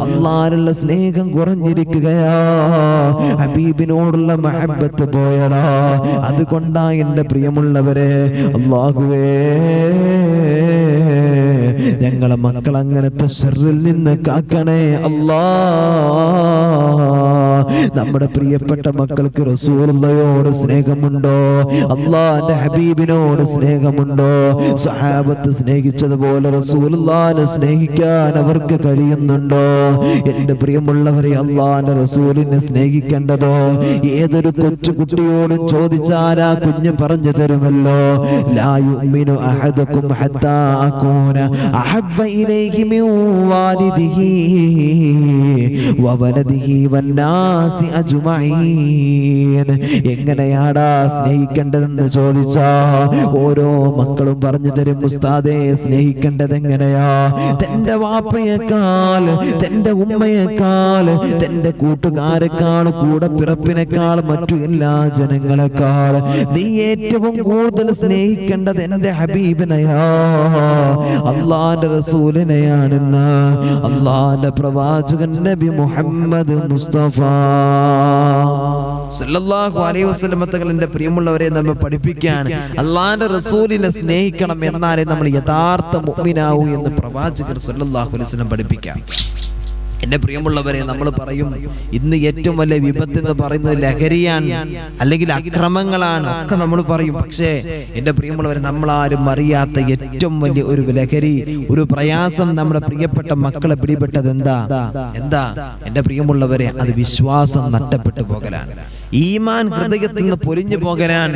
അള്ളാനുള്ള സ്നേഹം കുറഞ്ഞിരിക്കുകയാ, ഹബീബിനോടുള്ള മഹബത്ത് പോയടാ. അതുകൊണ്ടാ എന്റെ പ്രിയമുള്ളവരെ, അല്ലാഹുവേ ഞങ്ങളെ മക്കൾ അങ്ങനത്തെ ശർറിൽ നിന്ന് കാക്കണേ അല്ലാ. നമ്മുടെ പ്രിയപ്പെട്ട മക്കൾക്ക് റസൂലുള്ളാഹിയോട് സ്നേഹമുണ്ടോ? അല്ലാഹുവിന്റെ ഹബീബിനോട് സ്നേഹമുണ്ടോ? സ്വഹാബത്ത് സ്നേഹിച്ചതുപോലെ റസൂലുള്ളാഹിനെ സ്നേഹിക്കാൻ അവർക്ക് കഴിയുന്നുണ്ടോ? എന്റെ പ്രിയമുള്ളവരെ, അല്ലാഹുവിന്റെ റസൂലിനെ സ്നേഹിക്കേണ്ടതോ ഏതൊരു കൊച്ചുകുട്ടിയോടും ചോദിച്ചാൽ ആ കുഞ്ഞ് പറഞ്ഞു തരുമല്ലോ. ലാ യുഅ്മിനു അഹദുക്കും ഹത്താ അകൂന അഹബ്ബ ഇലൈഹി മിൻ വാലിദിഹി വവലദിഹി വന്നാസി അജ്മഈൻ. എങ്ങനെയാടാ സ്നേഹിക്കേണ്ടതെന്ന് ചോദിച്ചാ ഓരോ മക്കളും പറഞ്ഞു തരും, ഉസ്താദേ സ്നേഹിക്കേണ്ടത് എങ്ങനെയാ? തന്റെ വാപ്പയേക്കാൾ, തന്റെ ഉമ്മയേക്കാൾ, തന്റെ കൂട്ടുകാരെക്കാൾ, കൂടെ പിറപ്പിനേക്കാൾ, മറ്റു എല്ലാ ജനങ്ങളെക്കാൾ നീ ഏറ്റവും കൂടുതൽ സ്നേഹിക്കേണ്ടത് എന്റെ ഹബീബിനെയാ, അള്ളാന്റെ റസൂലിനെയാണെന്ന് അള്ളാന്റെ പ്രവാചകൻ നബി മുഹമ്മദ് മുസ്തഫ സല്ലല്ലാഹു അലൈഹി വസല്ലം തങ്ങളുടെ പ്രിയമുള്ളവരെ നമ്മെ പഠിപ്പിക്കുകയാണ്, അള്ളാന്റെ റസൂലിനെ സ്നേഹിക്കണം, എന്നാലേ നമ്മൾ യഥാർത്ഥ മുഅ്മിനാവൂ എന്ന് പ്രവാചകർ സല്ലല്ലാഹു അലൈഹി വസല്ലം പഠിപ്പിക്കാം. എന്റെ പ്രിയമുള്ളവരെ, നമ്മൾ പറയും ഇന്ന് ഏറ്റവും വലിയ വിപത്ത് എന്ന് പറയുന്നത് ലഹരിയാണ്, അല്ലെങ്കിൽ അക്രമങ്ങളാണ്, ഒക്കെ നമ്മൾ പറയും. പക്ഷേ എന്റെ പ്രിയമുള്ളവരെ, നമ്മളാരും അറിയാത്ത ഏറ്റവും വലിയ ഒരു ലഹരി, ഒരു പ്രയാസം നമ്മുടെ പ്രിയപ്പെട്ട മക്കളെ പിടിപെട്ടത് എന്താ? എന്റെ പ്രിയമുള്ളവരെ, അത് വിശ്വാസം നഷ്ടപ്പെട്ടു പോകലാണ്, ഈമാൻ ഹൃദയത്തിൽ നിന്ന് പൊലിഞ്ഞു പോകലാൻ.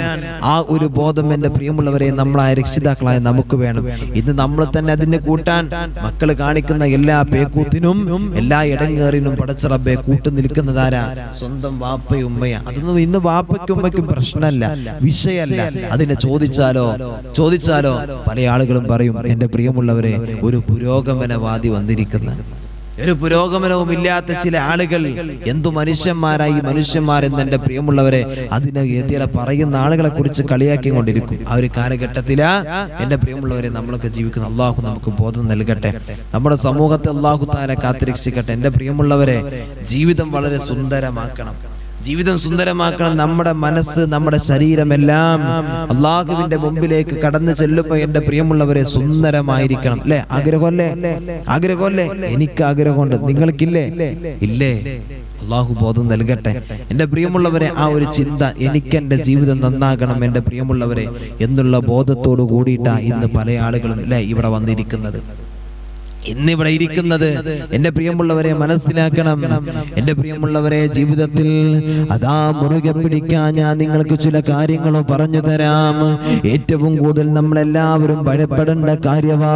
ആ ഒരു ബോധം എന്റെ പ്രിയമുള്ളവരെ നമ്മളായ രക്ഷിതാക്കളായ നമുക്ക് വേണം. ഇന്ന് നമ്മൾ തന്നെ അതിനെ കൂട്ടാൻ മക്കൾ കാണിക്കുന്ന എല്ലാ പേക്കൂത്തിനും എല്ലാ ഇടങ്ങേറിനും പടച്ച റബ്ബേ കൂട്ടു നിൽക്കുന്നതാരാ? സ്വന്തം വാപ്പയും ഉമ്മയാ. അതൊന്നും ഇന്ന് വാപ്പയ്ക്കും ഉമ്മയ്ക്കും പ്രശ്നമല്ല, വിഷയമല്ല. അതിനെ ചോദിച്ചാലോ പല ആളുകളും പറയും, എന്റെ പ്രിയമുള്ളവരെ, ഒരു പുരോഗമനവാദി വന്നിരിക്കുന്ന, ഒരു പുരോഗമനവും ഇല്ലാത്ത ചില ആളുകൾ എന്തു മനുഷ്യന്മാരായി മനുഷ്യന്മാരെന്ന് എന്റെ പ്രിയമുള്ളവരെ അതിനെ എതിരെ പറയുന്ന ആളുകളെ കുറിച്ച് കളിയാക്കിക്കൊണ്ടിരിക്കും. ആ ഒരു കാലഘട്ടത്തിലാ എന്റെ പ്രിയമുള്ളവരെ നമ്മളൊക്കെ ജീവിക്കുന്ന. അള്ളാഹു നമുക്ക് ബോധം നൽകട്ടെ, നമ്മുടെ സമൂഹത്തെ അള്ളാഹു താല കാത്തുരക്ഷിക്കട്ടെ. എന്റെ പ്രിയമുള്ളവരെ, ജീവിതം വളരെ സുന്ദരമാക്കണം, നമ്മുടെ മനസ്സ്, നമ്മുടെ ശരീരമെല്ലാം അള്ളാഹുവിന്റെ മുമ്പിലേക്ക് കടന്നു ചെല്ലുമ്പോ എന്റെ പ്രിയമുള്ളവരെ സുന്ദരമായിരിക്കണം. അല്ലെ? ആഗ്രഹമല്ലേ? എനിക്ക് ആഗ്രഹമുണ്ട്, നിങ്ങൾക്കില്ലേ? ഇല്ലേ? അള്ളാഹു ബോധം നൽകട്ടെ. എന്റെ പ്രിയമുള്ളവരെ, ആ ഒരു ചിന്ത, എനിക്ക് എന്റെ ജീവിതം നന്നാകണം എന്റെ പ്രിയമുള്ളവരെ എന്നുള്ള ബോധത്തോടു കൂടിയിട്ടാ ഇന്ന് പല ആളുകളും അല്ലെ ഇവിടെ വന്നിരിക്കുന്നത്, ഇന്നിവിടെ ഇരിക്കുന്നത്. എന്റെ പ്രിയമുള്ളവരെ മനസ്സിലാക്കണം, എന്റെ പ്രിയമുള്ളവരെ, ജീവിതത്തിൽ അതാ മുറുകെ പിടിക്കാൻ ഞാൻ നിങ്ങൾക്ക് ചില കാര്യങ്ങൾ പറഞ്ഞു തരാം. ഏറ്റവും കൂടുതൽ നമ്മളെല്ലാവരും ഭയപ്പെടേണ്ട കാര്യമാ,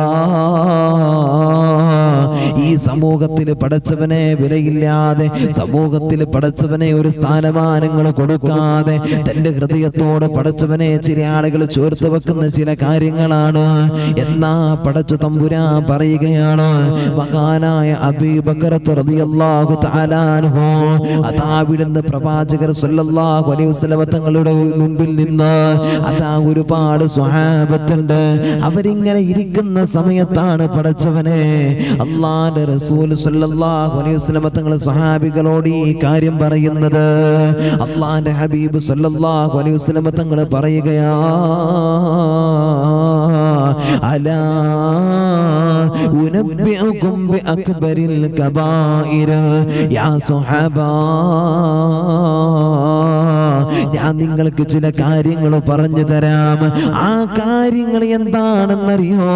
ഈ സമൂഹത്തിൽ പടച്ചവനെ വിലയില്ലാതെ, സമൂഹത്തിൽ പടച്ചവനെ ഒരു സ്ഥാനമാനങ്ങൾ കൊടുക്കാതെ, തന്റെ ഹൃദയത്തോട് പടച്ചവനെ ചില ആളുകൾ ചേർത്ത് വെക്കുന്ന ചില കാര്യങ്ങളാണ്. എന്നാ പടച്ചു തമ്പുരാൻ പറയുകയാണ്, മഹാനായ അബൂബക്കർ റളിയല്ലാഹു തആല അൻഹു അതാവിടുന്ന് പ്രവാചകർ സല്ലല്ലാഹു അലൈഹി വസല്ലം തങ്ങളുടെ മുമ്പിൽ നിന്ന് അതാ ഒരുപാട് സ്വഹാബത്തുണ്ട്. അവരിങ്ങനെ ഇരിക്കുന്ന സമയത്താണ് പടച്ചവനെ അല്ലാഹുവിന്റെ റസൂൽ സല്ലല്ലാഹു അലൈഹി വസല്ലം തങ്ങൾ സ്വഹാബികളോട് ഈ കാര്യം പറയുന്നത്. അല്ലാഹുവിന്റെ ഹബീബ് സല്ലല്ലാഹു അലൈഹി വസല്ലം തങ്ങൾ പറയുകയാ, അലാ ഉനബ്ബിഉകും ബിഅക്ബരിൽ കബായിർ യാ സ്വഹാബാ, ഞാൻ നിങ്ങൾക്ക് ചില കാര്യങ്ങൾ പറഞ്ഞു തരാം. ആ കാര്യങ്ങൾ എന്താണെന്നറിയോ?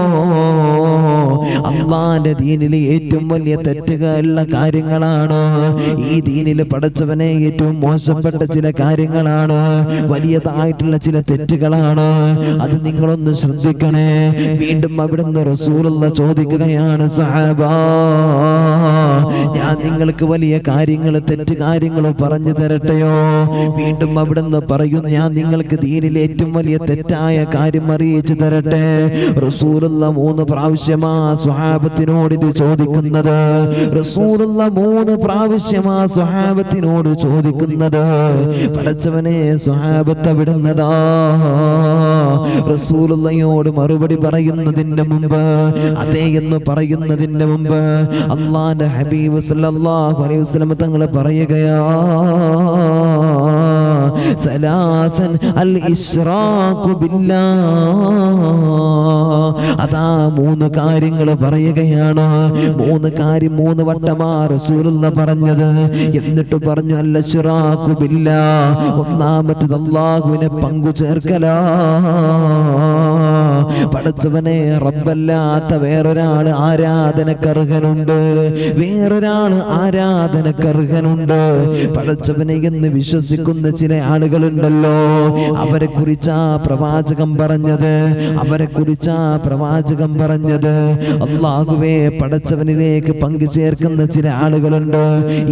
അള്ളാന്റെ ദീനിലെ ഏറ്റവും വലിയ തെറ്റുകളുള്ള കാര്യങ്ങളാണ്. ഈ ദീനിൽ പടച്ചവനെ ഏറ്റവും മോശപ്പെട്ട ചില കാര്യങ്ങളാണ്, വലിയതായിട്ടുള്ള ചില തെറ്റുകളാണ്. അത് നിങ്ങളൊന്ന് ശ്രദ്ധിക്കണേ. വീണ്ടും അവിടുന്ന് റസൂലുള്ള ചോദിക്കുകയാണ്, സഹാബാ, ഞാൻ നിങ്ങൾക്ക് വലിയ കാര്യങ്ങൾ, തെറ്റ് കാര്യങ്ങൾ പറഞ്ഞു തരട്ടെയോ? വീണ്ടും അവിടുന്ന് പറയുന്നു, ഞാൻ നിങ്ങൾക്ക് ദീനിലെ ഏറ്റവും വലിയ തെറ്റായ കാര്യം അറിയിച്ചു തരട്ടെ? റസൂലുള്ള 3 പ്രാവശ്യമാ സ്വഹാബത്തിനോട് ഇത് ചോദിക്കുന്നത്. റസൂലുള്ള 3 പ്രാവശ്യമാ സ്വഹാബത്തിനോട് ചോദിക്കുന്നത്. പടച്ചവനെ, സ്വഹാബത്ത് വിടുന്നതാ. റസൂലുള്ളയോട് മറുപടി പറയുന്നതിന് മുമ്പ്, അതേ എന്ന് പറയുന്നതിന് മുമ്പ് അല്ലാഹുവിന്റെ ഹബീബ് സല്ലല്ലാഹു അലൈഹി വസല്ലം തങ്ങൾ പറയുകയാ, സലാസൻ അൽ ഇശ്റാഖു ബില്ലാഹ്. അതാ 3 കാര്യങ്ങൾ പറയുകയാണ്. 3 കാര്യം 3 വട്ടമാ റസൂലുള്ള പറഞ്ഞത്. എന്നിട്ട് പറഞ്ഞു, അൽ ഇശ്റാഖു ബില്ലാഹ്, ഒന്നാമത്തേത് അല്ലാഹുവിനെ പങ്കു ചേർക്കലാ. പടച്ചവനെ റബ്ബല്ലാത്ത വേറൊരാള് ആരാധനക്കർഹനുണ്ട്, വേറൊരാള് ആരാധനക്കർഹനുണ്ട് പടച്ചവനെ എന്ന് വിശ്വസിക്കുന്ന ചില ആളുകളുണ്ടല്ലോ. അവരെ കുറിച്ചാ പ്രവാചകം പറഞ്ഞത്, അല്ലാഹുവേ പടച്ചവനിലേക്ക് പങ്കു ചേർക്കുന്ന ചില ആളുകളുണ്ട്.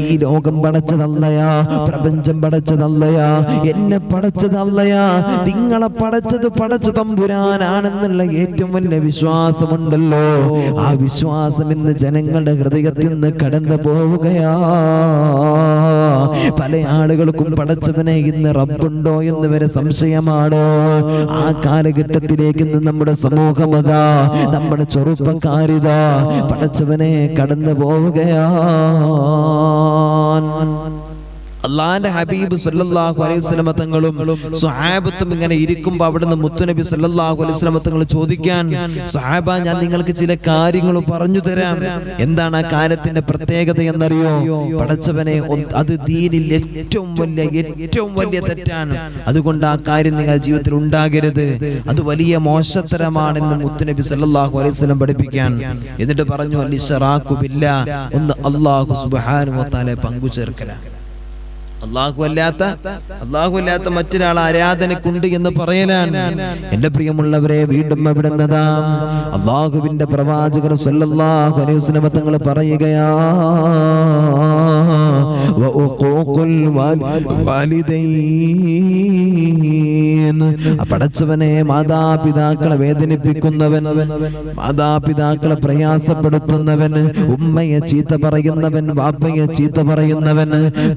ഈ ലോകം പടച്ചതല്ലയാ, പ്രപഞ്ചം പടച്ചതല്ലയാ, എന്നെ പടച്ചതല്ലയാ, നിങ്ങളെ പടച്ചത് പടച്ച തമ്പുരാനാണെന്നുള്ള ഏറ്റവും വലിയ വിശ്വാസമുണ്ടല്ലോ. ആ വിശ്വാസം ഇന്ന് ജനങ്ങളുടെ ഹൃദയത്തിൽ നിന്ന് കടന്നു പോവുകയാ. പല ആളുകൾക്കും പടച്ചവനെ ഇന്ന് റബ്ബുണ്ടോ എന്ന് വരെ സംശയമാണ്. ആ കാലഘട്ടത്തിലേക്ക് ഇന്ന് നമ്മുടെ സമൂഹമതാ, നമ്മുടെ ചെറുപ്പക്കാരിതാ പടച്ചവനെ കടന്നു പോവുകയാ. അള്ളാന്റെ ഹബീബ് സല്ലല്ലാഹു അലൈഹി വസല്ലം തങ്ങളും സ്വഹാബത്തും ഇങ്ങനെ ഇരിക്കുമ്പോൾ അവിടുന്ന് മുത്തുനബി സല്ലല്ലാഹു അലൈഹി വസല്ലം തങ്ങൾ ചോദിക്കാൻ, സ്വഹാബ ഞാൻ നിങ്ങൾക്ക് ചില കാര്യങ്ങൾ പറഞ്ഞു തരാം. എന്താണ് ആ കാര്യത്തിന്റെ പ്രത്യേകത എന്നറിയോ? പടച്ചവനെ, അത് ദീനിൽ ഏറ്റവും വലിയ തെറ്റാണ്. അതുകൊണ്ട് ആ കാര്യം നിങ്ങൾ ജീവിതത്തിൽ ഉണ്ടാകരുത്, അത് വലിയ മോശത്തരമാണെന്ന് മുത്തുനബി സല്ലല്ലാഹു അലൈഹി വസല്ലം പഠിപ്പിക്കാൻ. എന്നിട്ട് പറഞ്ഞു, അൽ-ഇശ്റാഖു ബില്ലാഹ്, ഒന്ന് അല്ലാഹു സുബ്ഹാനഹു വ തആല പങ്കു ചേർക്കലാണ്. അല്ലാഹു അല്ലാത്ത മറ്റൊരാൾ ആരാധനക്കുണ്ട് എന്ന് പറയലാണ്. എന്റെ പ്രിയമുള്ളവരെ, വീണ്ടും അവിടുന്നതാ അല്ലാഹുവിന്റെ പ്രവാചകർ സല്ലല്ലാഹു അലൈഹി വസല്ലം തങ്ങൾ പറയുകയാ, വഉഖൂഖുൽ വാലിദൈൻ, പടച്ചവനെ മാതാപിതാക്കളെ വേദനിപ്പിക്കുന്നവൻ, മാതാപിതാക്കളെ പ്രയാസപ്പെടുത്തുന്നവൻ, ഉമ്മയെ ചീത്ത പറയുന്നവൻ, വാപ്പയെ ചീത്ത പറയുന്നവൻ,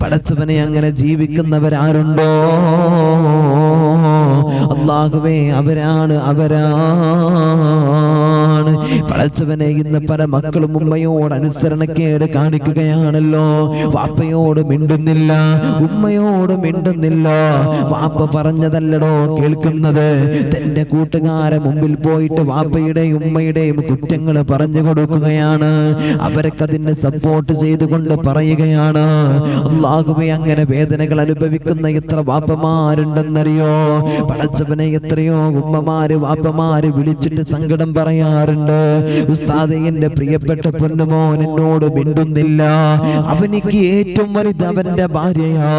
പടച്ചവനെ അങ്ങനെ ജീവിക്കുന്നവരാരുണ്ടോ? അല്ലാഹുവേ അവരാണ് പടച്ചവനെ. ഇന്ന് പല മക്കളും ഉമ്മയോട് അനുസരണക്കേട് കാണിക്കുകയാണല്ലോ. വാപ്പയോട് മിണ്ടുന്നില്ല, ഉമ്മയോട് മിണ്ടുന്നില്ല. വാപ്പ പറഞ്ഞതല്ലടോ കേൾക്കുന്നത്. തന്റെ കൂട്ടുകാരെ മുമ്പിൽ പോയിട്ട് വാപ്പയുടെയും ഉമ്മയുടെയും കുറ്റങ്ങൾ പറഞ്ഞു കൊടുക്കുകയാണ്. അവരൊക്കെ അതിനെ സപ്പോർട്ട് ചെയ്തുകൊണ്ട് പറയുകയാണ്. അല്ലാഹുവേ, അങ്ങനെ വേദനകൾ അനുഭവിക്കുന്ന എത്ര വാപ്പമാരുണ്ടെന്നറിയോ? പടച്ചവനെ, എത്രയോ ഉമ്മമാര് വാപ്പമാര് വിളിച്ചിട്ട് സങ്കടം പറയാറുണ്ട്. ഉസ്താദേ, എന്റെ പ്രിയപ്പെട്ട പൊന്നുമോൻ എന്നോട് മിണ്ടുന്നില്ല, അവനിക്ക് ഏറ്റവും വലുത് അവന്റെ ഭാര്യയാ,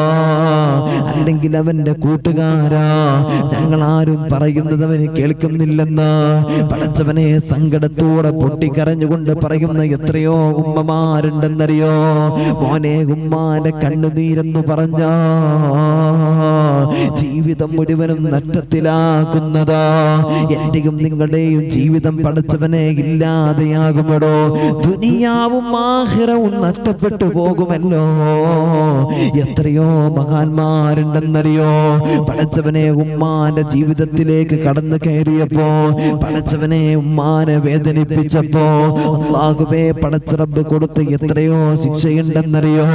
അല്ലെങ്കിൽ അവന്റെ കൂട്ടുകാരാ, ഞങ്ങൾ ആരും പറയുന്നത് അവന് കേൾക്കുന്നില്ലെന്ന് പടച്ചവനെ സങ്കടത്തോടെ പൊട്ടിക്കരഞ്ഞുകൊണ്ട് പറയുന്ന എത്രയോ ഉമ്മമാരുണ്ടെന്നറിയോ? മോനെ, ഉമ്മാന്റെ കണ്ണുനീരെന്ന് പറഞ്ഞ ജീവിതം മുഴുവനും നഷ്ടത്തിലാക്കുന്നതാ. എന്റെയും നിങ്ങളുടെയും ജീവിതം പടച്ചവനെ ഇല്ലാതെയാകുമടോ. ദുനിയാവും ആഖിറവും നഷ്ടപ്പെട്ടു പോകുമല്ലോ. എത്രയോ മഹാന്മാരുണ്ടെന്നറിയോ? പടച്ചവനെ ഉമ്മാന്റെ ജീവിതത്തിലേക്ക് കടന്നു കയറിയപ്പോ, പടച്ചവനെ ഉമ്മാനെ വേദനിപ്പിച്ചപ്പോ, അല്ലാഹുവേ പടച്ച റബ്ബ് കൊടുത്ത് എത്രയോ ശിക്ഷയുണ്ടെന്നറിയോ?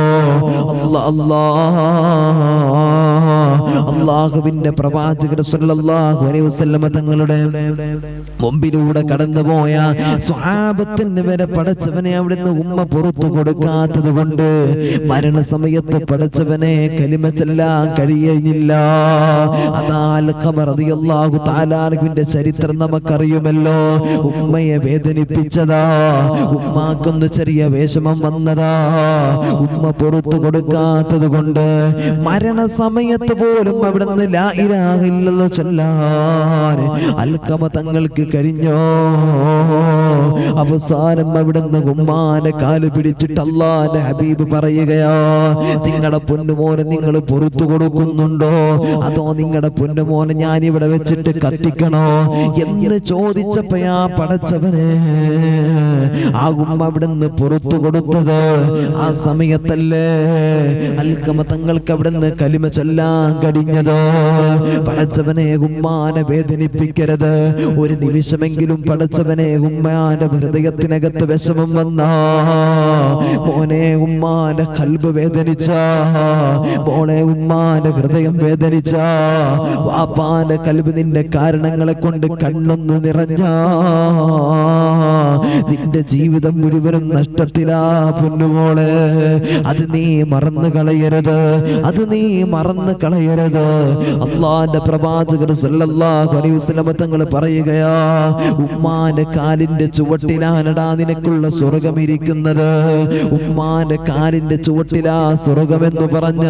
അല്ലാഹുവിന്റെ പ്രവാചകർ സല്ലല്ലാഹു അലൈഹി വസല്ലം തങ്ങളുടെ മുമ്പിലൂടെ കടന്നുപോയ സ്വഹാബത്തിന് വരെ പടച്ചവനെ അവിടുന്ന് ഉമ്മ പുറത്തു കൊടുക്കാത്തത് കൊണ്ട് മരണസമയത്ത് പടച്ചവനെ കലിമ ചൊല്ലാൻ കഴിയുന്നില്ല. അതാ അൽഖമ റളിയല്ലാഹു തആല അൻഹുവിന്റെ ചരിത്രം നമുക്കറിയുമല്ലോ. ഉമ്മയെ വേദനിപ്പിച്ചതാ, ഉമ്മാക്കൊന്ന് ചെറിയ വിഷമം വന്നതാ, ഉമ്മ പുറത്തു കൊടുക്കാത്തത് കൊണ്ട് മരണസമയത്ത് പോലും അവിടുന്ന് ലാ ഇലാഹ ഇല്ലല്ലാഹ് ചൊല്ലാൻ അൽഖമ തങ്ങൾക്ക് കഴിഞ്ഞോ? അവസാനം അവിടുന്ന് ഉമ്മാനെ കാല് പിടിച്ചിട്ട് അല്ലാഹുവിന്റെ ഹബീബ് പറയുകയാ, നിങ്ങളുടെ പൊന്നുമോനെ നിങ്ങൾ പുറത്തു കൊടുക്കുന്നുണ്ടോ, അതോ നിങ്ങളുടെ പൊന്നുമോനെ ഞാൻ ഇവിടെ വെച്ചിട്ട് കത്തിക്കണോ എന്ന് ചോദിച്ചപ്പോയാ പടച്ചവനെ ആ ഉമ്മ അവിടുന്ന് പുറത്തു കൊടുത്തത്. ആ സമയത്തല്ലേ അൽഖമ തങ്ങൾക്ക് അവിടുന്ന് കലിമ ചൊല്ലാൻ കഴിഞ്ഞത്. പടച്ചവനെ, ഉമ്മാനെ വേദനിപ്പിക്കരുത്. ഒരു നിമിഷമെങ്കിലും പടച്ചവനെ ഉമ്മാന്റെ ഹൃദയത്തിനകത്ത് വിഷമം വന്ന മോനെ, ഉമ്മാന്റെ ഖൽബ് വേദനിച്ച മോളെ, ഉമ്മാന്റെ ഹൃദയം വേദനിച്ച വാപ്പാന്റെ ഖൽബ് നിന്റെ കാരണങ്ങളെ കൊണ്ട് കണ്ണൊന്നു നിറഞ്ഞ നിന്റെ ജീവിതം മുഴുവനും നഷ്ടത്തിലാ പൊന്നുമോളെ. അത് നീ മറന്നു കളയരുത്, അത് നീ മറന്നു കളയരുത്. പറയുന്നത്. അള്ളാന്റെ പ്രവാചകർ സല്ലല്ലാഹു അലൈഹി വസല്ലം തങ്ങൾ പറയുകയാ, ഉമ്മാന്റെ കാലിന്റെ ചുവട്ടിലാണടാ നിനക്കുള്ള സ്വർഗം ഇരിക്കുന്നത്. ഉമ്മാന്റെ കാലിന്റെ ചുവട്ടിലാ സ്വർഗമെന്ന് പറഞ്ഞ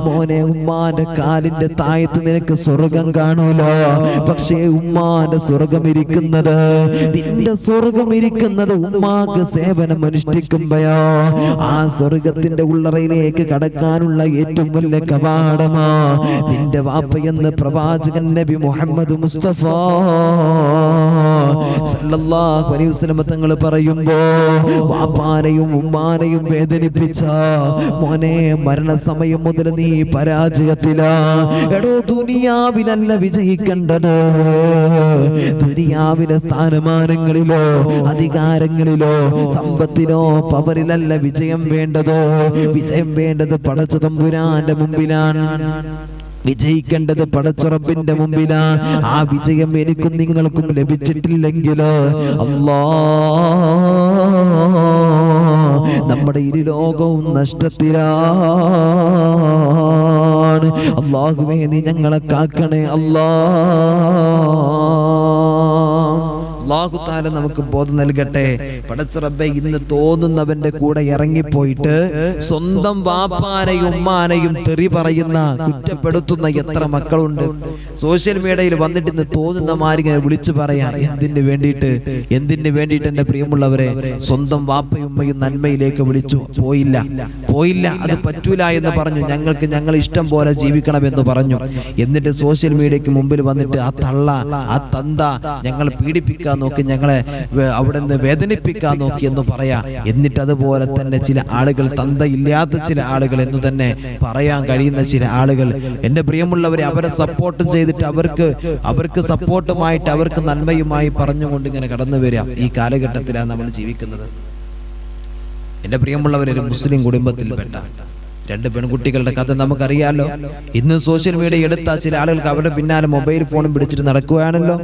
മോനെ, ഉമ്മാന്റെ കാലിന്റെ താഴത്ത് നിനക്ക് സ്വർഗം കാണൂല. പക്ഷേ ഉമ്മാന്റെ സ്വർഗം ഇരിക്കുന്നത്, നിന്റെ സ്വർഗം ഇരിക്കുന്നത് ഉമ്മാക്ക് സേവനം അനുഷ്ഠിക്കുമ്പോഴോ. ആ സ്വർഗത്തിന്റെ ഉള്ളറയിലേക്ക് കടക്കാനുള്ള ഏറ്റവും വലിയ കവാടമാ നിന്റെ വാപ്പയെന്ന് പ്രവാചകൻ നബി മുഹമ്മദ് മുസ്തഫ സല്ലല്ലാഹു അലൈഹി വസല്ലം തങ്ങൾ പറയുമ്പോ, വാപ്പാനെയും ഉമ്മാനെയും വേദനിപ്പിച്ച മോനെ, മരണസമയം മുതൽ നീ പരാജയത്തിലാ. എടോ, ദുനിയാവിലല്ല വിജയിക്കേണ്ടത്, ദുനിയാവിലെ സ്ഥാനമാനങ്ങളിലോ അധികാരങ്ങളിലോ സമ്പത്തിനോ പവറിലല്ല വിജയം വേണ്ടത്. വിജയം വേണ്ടത് പടച്ച തമ്പുരാന്റെ മുമ്പിലാണ്. വിജയിക്കേണ്ടത് പടച്ചുറപ്പിന്റെ മുമ്പിലാ. ആ വിജയം എനിക്കും നിങ്ങൾക്കും ലഭിച്ചിട്ടില്ലെങ്കിൽ നമ്മുടെ ഇരുലോകവും നഷ്ടത്തിലാണ്. അല്ലാഹുവേ, നീ ഞങ്ങളെ കാക്കണേ അല്ലാ. അല്ലാഹു തആല നമുക്ക് ബോധം നൽകട്ടെ. പടച്ച റബ്ബേ, ഇന്ന് തോന്നുന്നവന്റെ കൂടെ ഇറങ്ങിപ്പോയിട്ട് സ്വന്തം വാപ്പാനെയും ഉമ്മാനെയും തെറി പറയുന്ന, കുറ്റപ്പെടുത്തുന്ന എത്ര മക്കളുണ്ട്. സോഷ്യൽ മീഡിയയിൽ വന്നിട്ട് ഇന്ന് തോന്നുന്ന മാരിങ്ങനെ വിളിച്ചു പറയാ. എന്തിനു വേണ്ടിയിട്ട് എന്റെ പ്രിയമുള്ളവരെ, സ്വന്തം വാപ്പയും ഉമ്മയും നന്മയിലേക്ക് വിളിച്ചു. പോയില്ല, അത് പറ്റൂല എന്ന് പറഞ്ഞു. ഞങ്ങൾ ഇഷ്ടം പോലെ ജീവിക്കണമെന്ന് പറഞ്ഞു. എന്നിട്ട് സോഷ്യൽ മീഡിയക്ക് മുമ്പിൽ വന്നിട്ട് ആ തള്ള, ആ തന്ത ഞങ്ങളെ പീഡിപ്പിക്കാൻ നോക്കി, ഞങ്ങളെ അവിടെ നിന്ന് വേദനിപ്പിക്കാൻ നോക്കി എന്ന് പറയാ. എന്നിട്ട് അതുപോലെ തന്നെ ചില ആളുകൾ, തന്തയില്ലാത്ത ചില ആളുകൾ എന്ന് തന്നെ പറയാൻ കഴിയുന്ന ചില ആളുകൾ, എന്റെ പ്രിയമുള്ളവരെ, അവരെ സപ്പോർട്ട് ചെയ്തിട്ട് അവർക്ക് സപ്പോർട്ടുമായിട്ട് അവർക്ക് നന്മയുമായി പറഞ്ഞുകൊണ്ട് ഇങ്ങനെ കടന്നു വരിക. ഈ കാലഘട്ടത്തിലാണ് നമ്മൾ ജീവിക്കുന്നത്. എന്റെ പ്രിയമുള്ളവരെ, ഒരു മുസ്ലിം കുടുംബത്തിൽപ്പെട്ട രണ്ട് പെൺകുട്ടികളുടെ കഥ നമുക്കറിയാലോ. ഇന്ന് സോഷ്യൽ മീഡിയ എടുത്ത ചില ആളുകൾക്ക് അവരുടെ പിന്നാലെ മൊബൈൽ ഫോണും പിടിച്ചിട്ട് നടക്കുകയാണല്ലോ.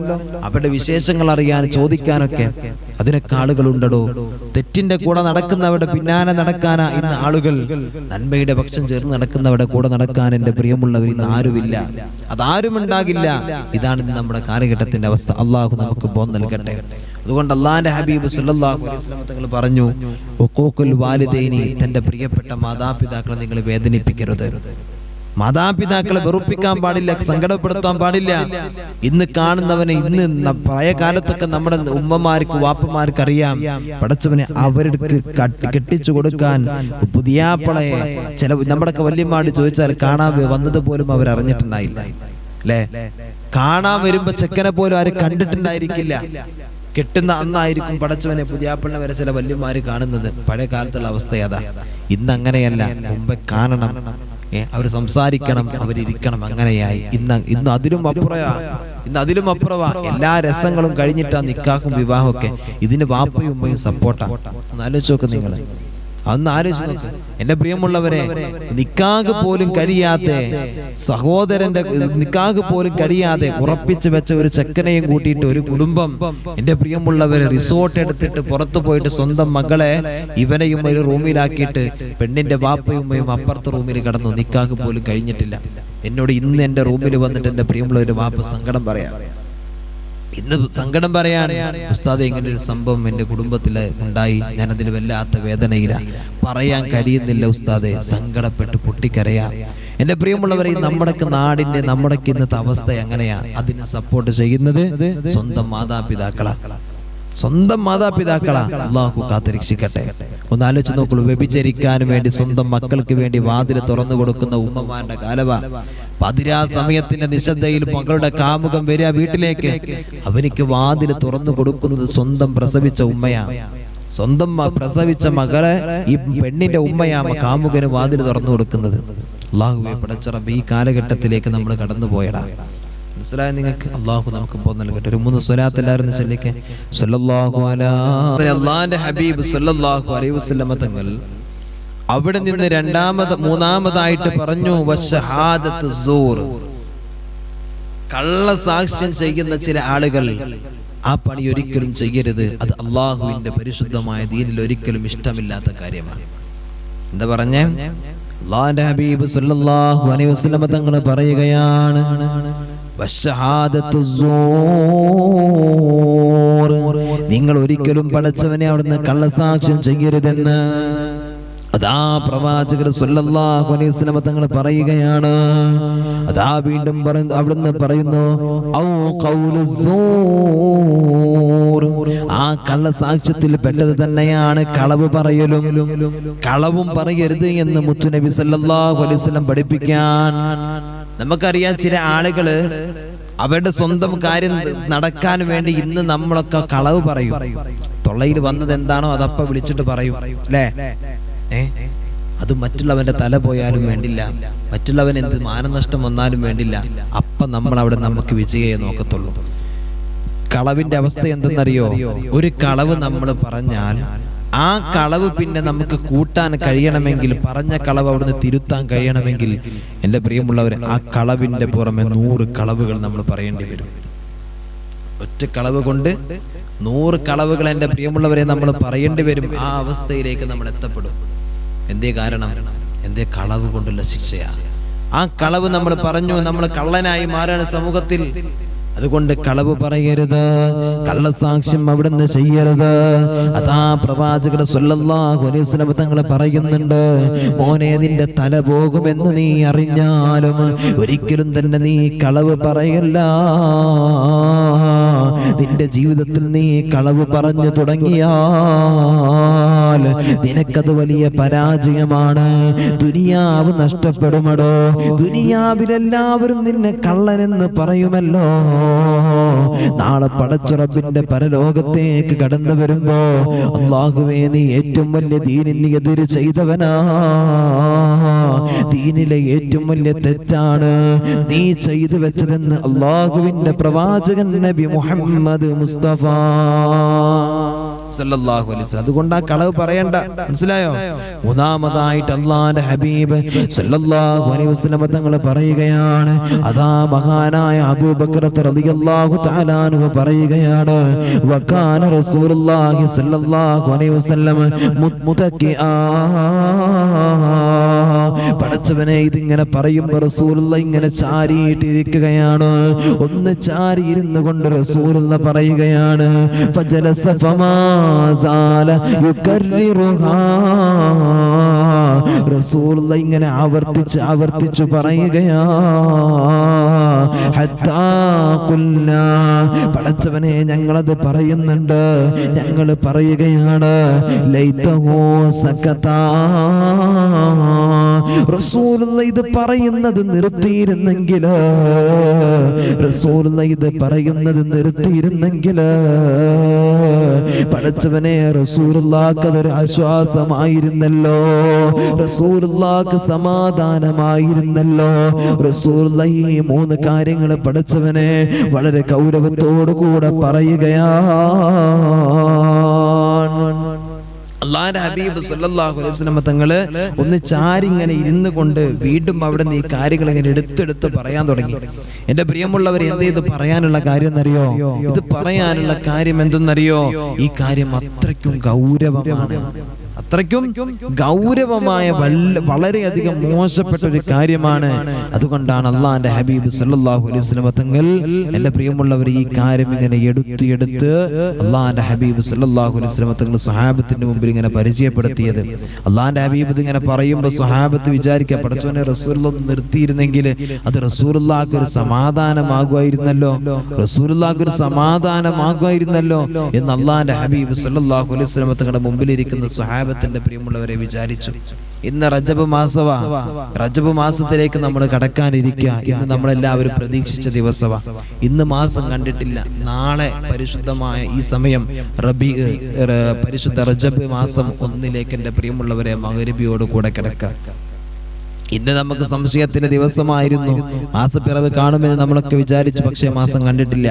അവരുടെ വിശേഷങ്ങൾ അറിയാൻ, ചോദിക്കാനൊക്കെ അതിനൊക്കെ ആളുകളുണ്ടോ? തെറ്റിന്റെ കൂടെ നടക്കുന്നവരുടെ പിന്നാലെ നടക്കാനാ ഇന്ന് ആളുകൾ. നന്മയുടെ പക്ഷം ചേർന്ന് നടക്കുന്നവരുടെ കൂടെ നടക്കാൻ എന്റെ പ്രിയമുള്ളവർ ഇന്ന് ആരുമില്ല, അതാരും ഉണ്ടാകില്ല. ഇതാണ് നമ്മുടെ കാലഘട്ടത്തിന്റെ അവസ്ഥ. അള്ളാഹു നമുക്ക് ബോധം നൽകട്ടെ. അതുകൊണ്ട് അള്ളാന്റെ ഹബീബ് സല്ലല്ലാഹു അലൈഹി വസല്ലം തങ്ങൾ പറഞ്ഞു, ഉഖൂഖുൽ വാലിദൈനി, തന്റെ പ്രിയപ്പെട്ട മാതാപിതാക്കളെ നിങ്ങൾ വേദനിപ്പിക്കരുത്. മാതാപിതാക്കളെ വെറുപ്പിക്കാൻ പാടില്ല, സങ്കടപ്പെടുത്താൻ പാടില്ല. ഇന്ന് കാണുന്നവനെ, ഇന്ന് പഴയ കാലത്തൊക്കെ നമ്മുടെ ഉമ്മമാർക്ക് വാപ്പമാർക്ക് അറിയാം, പടച്ചവനെ അവർക്ക് കെട്ടിച്ചു കൊടുക്കാൻ പുതിയാപ്പളെ ചില നമ്മുടെയൊക്കെ വല്യമാട് ചോദിച്ചാൽ കാണാൻ വന്നത് പോലും അവർ അറിഞ്ഞിട്ടുണ്ടായില്ല അല്ലേ? കാണാൻ വരുമ്പോ ചെക്കനെ പോലും ആരും കണ്ടിട്ടുണ്ടായിരിക്കില്ല. കെട്ടുന്ന അന്നായിരിക്കും പടച്ചവനെ പുതിയാപ്പിളിനെ വരെ ചില വല്യമാര് കാണുന്നത്. പഴയ കാലത്തുള്ള അവസ്ഥ അതാ. ഇന്ന് അങ്ങനെയല്ല. മുമ്പേ കാണണം, അവർ സംസാരിക്കണം, അവരിരിക്കണം. അങ്ങനെയായി. ഇന്ന് അതിലും അപ്പുറവാ. എല്ലാ രസങ്ങളും കഴിഞ്ഞിട്ടാ നിക്കാഹും വിവാഹമൊക്കെ. ഇതിന് വാപ്പയും ഉമ്മയും സപ്പോർട്ടാ. ഒന്ന് ആലോചിച്ച് നോക്ക് നിങ്ങൾ, അതൊന്ന് ആലോചിച്ച് നോക്ക്. എന്റെ പ്രിയമുള്ളവരെ, നിക്കാഹ് പോലും കഴിയാതെ, സഹോദരന്റെ നിക്കാഹ് പോലും കഴിയാതെ ഉറപ്പിച്ചു വെച്ച ഒരു ചെക്കനെയും കൂട്ടിയിട്ട് ഒരു കുടുംബം, എന്റെ പ്രിയമുള്ളവരെ, റിസോർട്ട് എടുത്തിട്ട് പുറത്തു പോയിട്ട് സ്വന്തം മകളെ ഇവനെയും ഒരു റൂമിലാക്കിയിട്ട് പെണ്ണിന്റെ വാപ്പയും ഉമ്മയും അപ്പുറത്തെ റൂമിൽ കിടന്നു. നിക്കാഹ് പോലും കഴിഞ്ഞിട്ടില്ല. എന്നോട് ഇന്ന് എന്റെ റൂമിൽ വന്നിട്ട് എന്റെ പ്രിയമുള്ളവര് വാപ്പ സങ്കടം പറയാൻ, ഉസ്താദെ ഇങ്ങനെ ഒരു സംഭവം എന്റെ കുടുംബത്തിൽ ഉണ്ടായി, ഞാൻ അതിന് വല്ലാത്ത വേദനയില്ല, പറയാൻ കഴിയുന്നില്ല ഉസ്താദെ, സങ്കടപ്പെട്ട് പൊട്ടിക്കരയാ. എന്റെ പ്രിയമുള്ളവരെ, നമ്മുടെയൊക്കെ നാടിന്റെ, നമ്മുടെയൊക്കെ ഇന്നത്തെ അവസ്ഥ എങ്ങനെയാ? അതിനെ സപ്പോർട്ട് ചെയ്യുന്നത് സ്വന്തം മാതാപിതാക്കളാ. അള്ളാഹു കാത്തിരക്ഷിക്കട്ടെ. ഒന്ന് ആലോചിച്ച് നോക്കുള്ളൂ. വ്യഭിചരിക്കാൻ വേണ്ടി സ്വന്തം മക്കൾക്ക് വേണ്ടി വാതിൽ തുറന്നു കൊടുക്കുന്ന ഉമ്മമാരുടെ കാലവാ. പതിരാ സമയത്തിന്റെ നിശബ്ദയിൽ മകളുടെ കാമുകം വരിക വീട്ടിലേക്ക്, അവനിക്ക് വാതിൽ തുറന്നു കൊടുക്കുന്നത് സ്വന്തം പ്രസവിച്ച ഉമ്മയാ. സ്വന്തം പ്രസവിച്ച മകളെ ഈ പെണ്ണിന്റെ ഉമ്മയാ കാമുകന് വാതിൽ തുറന്നു കൊടുക്കുന്നത്. അല്ലാഹുവേ പടച്ച റബ്ബേ, ഈ കാലഘട്ടത്തിലേക്ക് നമ്മൾ കടന്നു പോയടാ. മനസ്സിലായ നിങ്ങൾക്ക്? അള്ളാഹു നമുക്ക് ബോധം നൽകട്ടെ. ഒരു 3 സ്വലാത്ത് എല്ലാവരും ചൊല്ലിക്കെ. സല്ലല്ലാഹു അലാ അല്ലാഹുവിന്റെ ഹബീബ് സല്ലല്ലാഹു അലൈഹി വസല്ലം തങ്ങൾ അവിടെ നിന്ന് മൂന്നാമതായിട്ട് പറഞ്ഞു, വശഹാദത്തു സൂർ, കള്ള സാക്ഷ്യം ചെയ്യുന്ന ചില ആളുകൾ. ആ പണി ഒരിക്കലും ചെയ്യരുത്. അത് അള്ളാഹുവിന്റെ പരിശുദ്ധമായ ദീനിൽ ഒരിക്കലും ഇഷ്ടമില്ലാത്ത കാര്യമാണ്. എന്താ പറഞ്ഞേ? അല്ലാഹുവിന്റെ ഹബീബ് സല്ലല്ലാഹു അലൈഹി വസല്ലം തങ്ങൾ പറയുകയാണ്, നിങ്ങൾ ഒരിക്കലും പടച്ചവനെ അവിടുന്ന് കള്ളസാക്ഷ്യം ചെയ്യരുതെന്ന് അതാ പ്രവാചകർ സല്ലല്ലാഹു അലൈഹി വസല്ലം തങ്ങൾ പറയുകയാണ്. അതാ വീണ്ടും അവിടുന്ന് പറയുന്നു, ഔ ഖൗലുസ്സൂർ, ആ കള്ളസാക്ഷ്യത്തിൽ പെട്ടത് തന്നെയാണ് കളവ് പറയലും. കളവും പറയരുത് എന്ന് മുത്തുനബി സല്ലല്ലാഹു അലൈഹി വസല്ലം പഠിപ്പിക്കാൻ. നമുക്കറിയാം, ചില ആളുകള് അവരുടെ സ്വന്തം കാര്യം നടക്കാൻ വേണ്ടി ഇന്ന് നമ്മളൊക്കെ കളവ് പറയും. തൊള്ളയിൽ വന്നത് എന്താണോ അതപ്പ വിളിച്ചിട്ട് പറയും, അല്ലേ? അത് മറ്റുള്ളവന്റെ തല പോയാലും വേണ്ടില്ല, മറ്റുള്ളവൻ എന്ത് മാനനഷ്ടം വന്നാലും വേണ്ടില്ല, അപ്പൊ നമ്മൾ അവിടെ നമുക്ക് വിജയെ നോക്കത്തുള്ളൂ. കളവിന്റെ അവസ്ഥ എന്തെന്നറിയോ? ഒരു കളവ് നമ്മൾ പറഞ്ഞാൽ ആ കളവ് പിന്നെ നമുക്ക് കൂട്ടാൻ കഴിയണമെങ്കിൽ, പറഞ്ഞ കളവ് അവിടുന്ന് തിരുത്താൻ കഴിയണമെങ്കിൽ, എൻ്റെ പ്രിയമുള്ളവരെ, ആ കളവിന്റെ പുറമെ 100 കളവുകൾ നമ്മൾ പറയേണ്ടി വരും. ഒറ്റ കളവ് കൊണ്ട് 100 കളവുകൾ എൻ്റെ പ്രിയമുള്ളവരെ നമ്മൾ പറയേണ്ടി വരും. ആ അവസ്ഥയിലേക്ക് നമ്മൾ എത്തപ്പെടും. എന്തേ കാരണം? എന്തേ? കളവ് കൊണ്ടുള്ള ശിക്ഷയാണ്. ആ കളവ് നമ്മൾ പറഞ്ഞു, നമ്മൾ കള്ളനായി മാറാണ് സമൂഹത്തിൽ. അതുകൊണ്ട് കളവ് പറയരുത്, കള്ളസാക്ഷ്യം അവിടുന്ന് ചെയ്യരുത്. അതാ പ്രവാചകർ സല്ലല്ലാഹു അലൈഹി വസല്ലം തങ്ങൾ പറയുന്നുണ്ട്, മോനെ, നിന്റെ തല പോകുമെന്ന് നീ അറിഞ്ഞാലും ഒരിക്കലും തന്നെ നീ കളവ് പറയല്ല. നിന്റെ ജീവിതത്തിൽ നീ കളവ് പറഞ്ഞു തുടങ്ങിയാൽ നിനക്കത് വലിയ പരാജയമാണ്. ദുനിയാവ് നഷ്ടപ്പെടുമടോ. ദുനിയാവിലെല്ലാവരും നിന്നെ കള്ളനെന്ന് പറയുമല്ലോ. നാളെ പടച്ച റബ്ബിന്റെ പരലോകത്തേക്ക് കടന്നു വരുമ്പോ, അല്ലാഹുവേ, നീ ഏറ്റവും വലിയ ദീനിന് എതിര് ചെയ്തവനാ, ദീനിലെ ഏറ്റവും വലിയ തെറ്റാണ് നീ ചെയ്തു വെച്ചതെന്ന് അല്ലാഹുവിന്റെ പ്രവാചകൻ നബി മുഹമ്മദ് മുസ്തഫ സല്ലല്ലാഹു അലൈഹി വസല്ലം. അതുകൊണ്ട് ആ കളവ് പറയണ്ട, മനസ്സിലായോ? മൂന്നാമതായിട്ട് അല്ലാഹുവിന്റെ ഹബീബ് സല്ലല്ലാഹു അലൈഹി വസല്ലം തങ്ങൾ പറയുകയാണ്, അതാ മഹാനായ അബൂബക്കർ റളിയല്ലാഹു തആല അൻഹു പറയുകയാണ്, വകാന റസൂലുള്ളാഹി സല്ലല്ലാഹു അലൈഹി വസല്ലം മുത്തക്കിആ. പടച്ചവനെ, ഇതിങ്ങനെ പറയുമ്പോൾ റസൂലുള്ള ഇങ്ങനെ ചാരിയിട്ടിരിക്കുകയാണ്. ഒന്ന് ചാരി ഇരുന്നു കൊണ്ട് റസൂലുള്ള പറയുകയാണ്, ഫജലസ ഫമാ സാല യുകർരിറുഹാ. റസൂലുള്ള ഇങ്ങനെ ആവർത്തിച്ചു പറയുകയാ, ഹത്താ ഖുൽനാ. പടച്ചവനെ, ഞങ്ങളത് പറയുന്നുണ്ട്, ഞങ്ങൾ പറയുകയാണ്, ലൈതഹു സകതാ. റസൂലുള്ള ഇത് പറയുന്നത് നിർത്തിയിരുന്നെങ്കിൽ, റസൂലുള്ള ഇത് പറയുന്നത് നിർത്തിയിരുന്നെങ്കിൽ, പടച്ചവനെ, റസൂലുള്ളാഹിക്ക് അതൊരു ആശ്വാസമായിരുന്നല്ലോ, റസൂലുള്ളാഹിക്ക് സമാധാനമായിരുന്നല്ലോ. റസൂലുള്ള ഈ 3 കാര്യങ്ങൾ പടച്ചവനെ വളരെ ഗൗരവത്തോടു കൂടെ പറയുകയാണ്. അല്ലാഹുവിന്റെ ഹബീബ് സല്ലല്ലാഹു അലൈഹി വസല്ലം തങ്ങള് ഒന്ന് ചാരിങ്ങനെ ഇരുന്നു കൊണ്ട് വീണ്ടും അവിടെ നിന്ന് ഈ കാര്യങ്ങൾ ഇങ്ങനെ എടുത്തെടുത്ത് പറയാൻ തുടങ്ങി. എന്റെ പ്രിയമുള്ളവർ, എന്ത് ഇത് പറയാനുള്ള കാര്യം എന്നറിയോ? ഇത് പറയാനുള്ള കാര്യം എന്തെന്നറിയോ? ഈ കാര്യം അത്രയ്ക്കും ഗൗരവമാണ്, അത്രയ്ക്കും ഗൗരവമായ വളരെയധികം മോശപ്പെട്ട ഒരു കാര്യമാണ്. അതുകൊണ്ടാണ് അല്ലാഹുവിന്റെ ഹബീബ് സല്ലല്ലാഹു അലൈഹി വസല്ലം തങ്ങൾ, എന്റെ പ്രിയമുള്ളവർ, ഈ കാര്യം ഇങ്ങനെ എടുത്ത് അല്ലാഹുവിന്റെ ഹബീബ് സല്ലല്ലാഹു അലൈഹി വസല്ലം തങ്ങൾ സ്വഹാബത്തിന്റെ മുമ്പിൽ ഇങ്ങനെ പരിചയപ്പെടുത്തിയത്. അല്ലാഹുവിന്റെ ഹബീബ് ഇങ്ങനെ പറയുമ്പോൾ സ്വഹാബത്ത് വിചാരിക്കുക, പടച്ചവനെ, റസൂലുള്ളാഹി നിർത്തിയിരുന്നെങ്കിൽ അത് റസൂലുള്ളാഹിക്ക് ഒരു സമാധാനമാകുമായിരുന്നല്ലോ, റസൂലുള്ളാഹിക്ക് ഒരു സമാധാനമാകുമായിരുന്നല്ലോ എന്ന് അല്ലാഹുവിന്റെ ഹബീബ് സല്ലല്ലാഹു അലൈഹി വസല്ലം തങ്ങളുടെ മുമ്പിലിരിക്കുന്ന സ്വഹാബത്തിന്റെ പ്രിയമുള്ളവരെ വിചാരിച്ചു. ഇന്ന് റജബ് മാസവാ, റജബ് മാസത്തിലേക്ക് നമ്മൾ കടക്കാനിരിക്കുക. ഇന്ന് നമ്മളെല്ലാവരും പ്രതീക്ഷിച്ച ദിവസവാ. ഇന്ന് മാസം കണ്ടിട്ടില്ല, നാളെ പരിശുദ്ധമായ ഈ സമയം പരിശുദ്ധ റജബ് മാസം 1 എൻ്റെ പ്രിയമുള്ളവരെ മഗ്‌രിബിയോട് കൂടെ കിടക്കാം. ഇന്ന് നമുക്ക് സംശയത്തിന്റെ ദിവസമായിരുന്നു, മാസപ്പിറവ് കാണുമെന്ന് നമ്മളൊക്കെ വിചാരിച്ചു, പക്ഷേ മാസം കണ്ടിട്ടില്ല.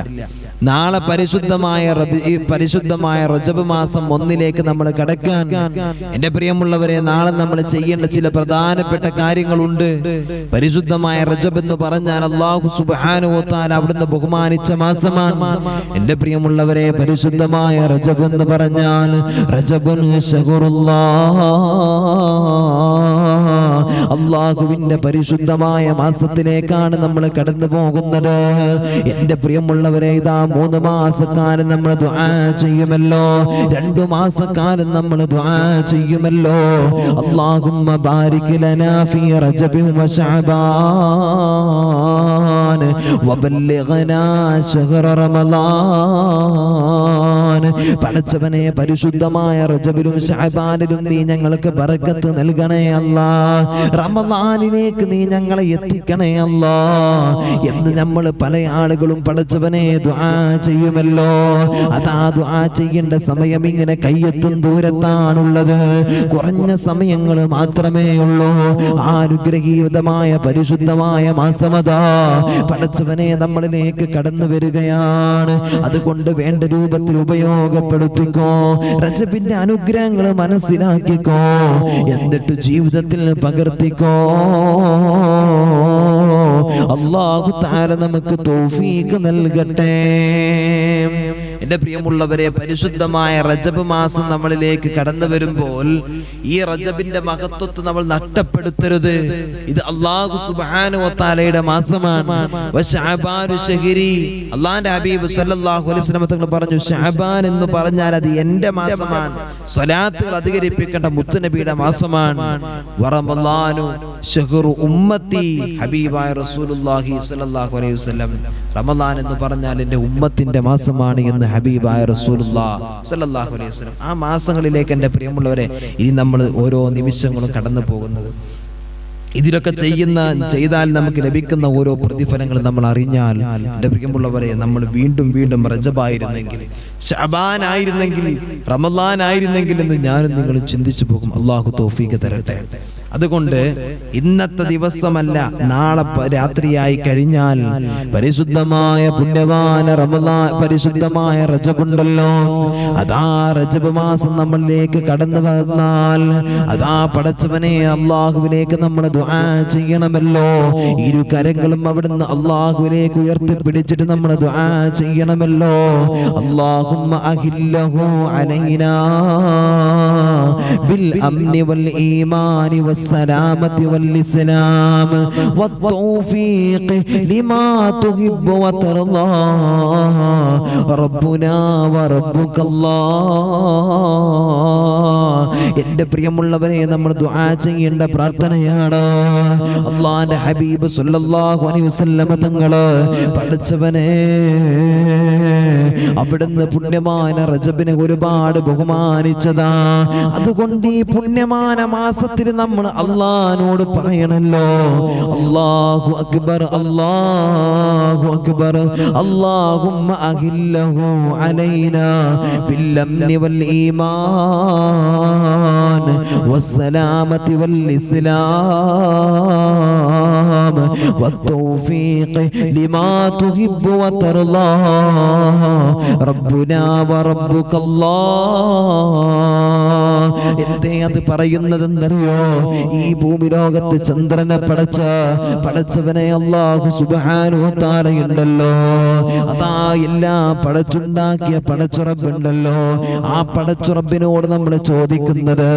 നാളെ പരിശുദ്ധമായ റജബ് മാസം 1 നമ്മൾ കടക്കാൻ, എന്റെ പ്രിയമുള്ളവരെ, നാളെ നമ്മൾ ചെയ്യേണ്ട ചില പ്രധാനപ്പെട്ട കാര്യങ്ങളുണ്ട്. പരിശുദ്ധമായ റജബ് എന്ന് പറഞ്ഞാൽ അല്ലാഹു സുബ്ഹാനഹു വ തആല അവിടുന്ന് ബഹുമാനിച്ച മാസമാണ്. എന്റെ പ്രിയമുള്ളവരെ, പരിശുദ്ധമായ റജബ് എന്ന് പറഞ്ഞാൽ റജബുൻ ശഹറുല്ലാഹ് അള്ളാഹുവിന്റെ പരിശുദ്ധമായ മാസത്തിലേക്കാണ് നമ്മൾ കടന്നു പോകുന്നത്. എന്റെ പ്രിയമുള്ളവരെ, ഇതാ 3 മാസക്കാലം നമ്മൾ ദുആ ചെയ്യുമല്ലോ, 2 മാസക്കാലം നമ്മൾ ദുആ ചെയ്യുമല്ലോ. അല്ലാഹുമ്മ ബാരിക് ലനാ ഫീ റജബിൻ വ ശഅബാൻ വബല്ലിഗ്നാ ശഹ്റ റമളാൻ. പടച്ചവനെ, പരിശുദ്ധമായ റജബിലും ശഅബാനിലും നീ ഞങ്ങൾക്ക് ബറക്കത്ത് നൽകണേ അല്ലാ. റമളാനിലേക്ക് നീ ഞങ്ങളെ എത്തിക്കണേ അല്ലാ എന്ന് നമ്മൾ പല ആളുകളും പടച്ചവനെ ദുആ ചെയ്യുമല്ലോ. അതാ ദുആ ചെയ്യേണ്ട സമയം ഇങ്ങനെ കയ്യെത്തും ദൂരത്താണുള്ളത്. കുറഞ്ഞ സമയങ്ങൾ മാത്രമേ ഉള്ളൂ. അനുഗ്രഹീതമായ പരിശുദ്ധമായ മാസമതാ പടച്ചവനെ നമ്മളിലേക്ക് കടന്നു വരികയാണ്. അതുകൊണ്ട് വേണ്ട രൂപത്തിൽ ഉപയോഗപ്പെടുത്തിക്കോ. റജബിന്റെ അനുഗ്രഹങ്ങൾ മനസ്സിലാക്കിക്കോ, എന്നിട്ട് ജീവിതത്തിൽ പകർത്തിക്കോ. അല്ലാഹു തആല നമുക്ക് തൗഫീഖ് നൽകട്ടെ. എന്റെ പ്രിയമുള്ളവരെ, പരിശുദ്ധമായ റജബ് മാസം നമ്മളിലേക്ക് കടന്നു വരുമ്പോൾ ഈ റജബിന്റെ മഹത്വത്തെ നമ്മൾ നഷ്ടപ്പെടുത്തരുത്. ഇത് അല്ലാഹു സുബ്ഹാനഹു വ തആലയുടെ മാസമാണ്. വശഅബാനു ശഹരി, അല്ലാഹുവിന്റെ ഹബീബ് സല്ലല്ലാഹു അലൈഹി വസല്ലം തങ്ങൾ പറഞ്ഞു, ശഅബാൻ എന്ന് പറഞ്ഞാൽ അത് എന്റെ മാസമാണ്. സ്വലാത്തുകൾ അധികരിപ്പിക്കേണ്ട മുത്തുനബിയുടെ മാസമാണ്. വറമളാനു ശഹ്റു ഉമ്മത്തി, ഹബീബായ റസൂലുള്ളാഹി സ്വല്ലല്ലാഹു അലൈഹി വസല്ലം, റമളാൻ എന്ന് പറഞ്ഞാൽ എന്റെ ഉമ്മത്തിന്റെ മാസമാണ് എന്ന് ഹബീബായ റസൂലുള്ളാഹി സ്വല്ലല്ലാഹു അലൈഹി വസല്ലം. ആ മാസങ്ങളിലേക്ക് എൻ്റെ പ്രിയമുള്ളവരെ ഇനി നമ്മൾ ഓരോ നിമിഷങ്ങളും കടന്നു പോകുന്നത്. ഇതിലൊക്കെ ചെയ്താൽ നമുക്ക് ലഭിക്കുന്ന ഓരോ പ്രതിഫലങ്ങൾ നമ്മൾ അറിഞ്ഞാൽ, എൻ്റെ പ്രിയമുള്ളവരെ, നമ്മൾ വീണ്ടും വീണ്ടും റജബായിരുന്നെങ്കിൽ, ശഅബാൻ ആയിരുന്നെങ്കിൽ, റമളാൻ ആയിരുന്നെങ്കിൽ എന്ന് ഞാനും നിങ്ങളും ചിന്തിച്ചു പോകും. അല്ലാഹു തൗഫീഖ് തരട്ടെ. അതുകൊണ്ട് ഇന്നത്തെ ദിവസമല്ല, നാളെ രാത്രിയായി കഴിഞ്ഞാൽ പരിശുദ്ധമായ പുണ്യവാന റമളാൻ, പരിശുദ്ധമായ റജബുണ്ടല്ലോ, അതാ റജബ് മാസം നമ്മളിലേക്ക് കടന്നു വന്നാൽ അതാ പടച്ചവനെ അല്ലാഹുവിലേക്ക് നമ്മൾ ദുആ ചെയ്യണമല്ലോ. ഇരു കരങ്ങളും അവിടുന്ന് അല്ലാഹുവിലേക്ക് ഉയർത്തിപ്പിടിച്ചിട്ട് നമ്മൾ ദുആ ചെയ്യണമല്ലോ. അല്ലാഹുമ്മ അഹില്ലഹു അലൈനാ ബിൽ അംനി വൽ ഈമാനി والسلامة والإسلام والتوفيق لما تحب وترضى ربنا وربك الله. എൻ്റെ പ്രിയമുള്ളവരെ, നമ്മൾ ദുആ ചെയ്യേണ്ട പ്രാർത്ഥനയാണ്. അല്ലാഹുവിന്റെ ഹബീബ് സല്ലല്ലാഹു അലൈഹി വസല്ലം തങ്ങള് പഠിച്ചവനെ അവിടുന്ന് പുണ്യമായ റജബിനെ ഒരുപാട് ബഹുമാനിച്ചതാ. അതുകൊണ്ട് ഈ പുണ്യമായ മാസത്തിൽ നമ്മൾ അല്ലാഹുവോട് പറയണല്ലോ, അല്ലാഹു അക്ബർ, അല്ലാഹു അക്ബർ, അല്ലാഹുമ്മ അഹില്ലഹു അലൈനാ ബിൽ അംനി വൽ ഈമാൻ വസ്സലാമത്തി വൽ ഇസ്ലാം വത്തൗഫീഖ് ലിമാ തുഹിബ്ബു വതർളാ റബ്ബുനാ വറബ്ബുകല്ലാഹ്. എന്തേ അത് പറയുന്നതെന്നറിയോ? ഈ ഭൂമി ലോകത്ത് ചന്ദ്രനെ പടച്ചവനെ അല്ലാഹു സുബ്ഹാനഹു വ തആല ഉണ്ടല്ലോ. അതാ എല്ലാം പടച്ചുണ്ടാക്കിയ പടച്ചുറബുണ്ടല്ലോ. ആ പടച്ചുറബിനോട് നമ്മൾ ചോദിക്കുന്നത്,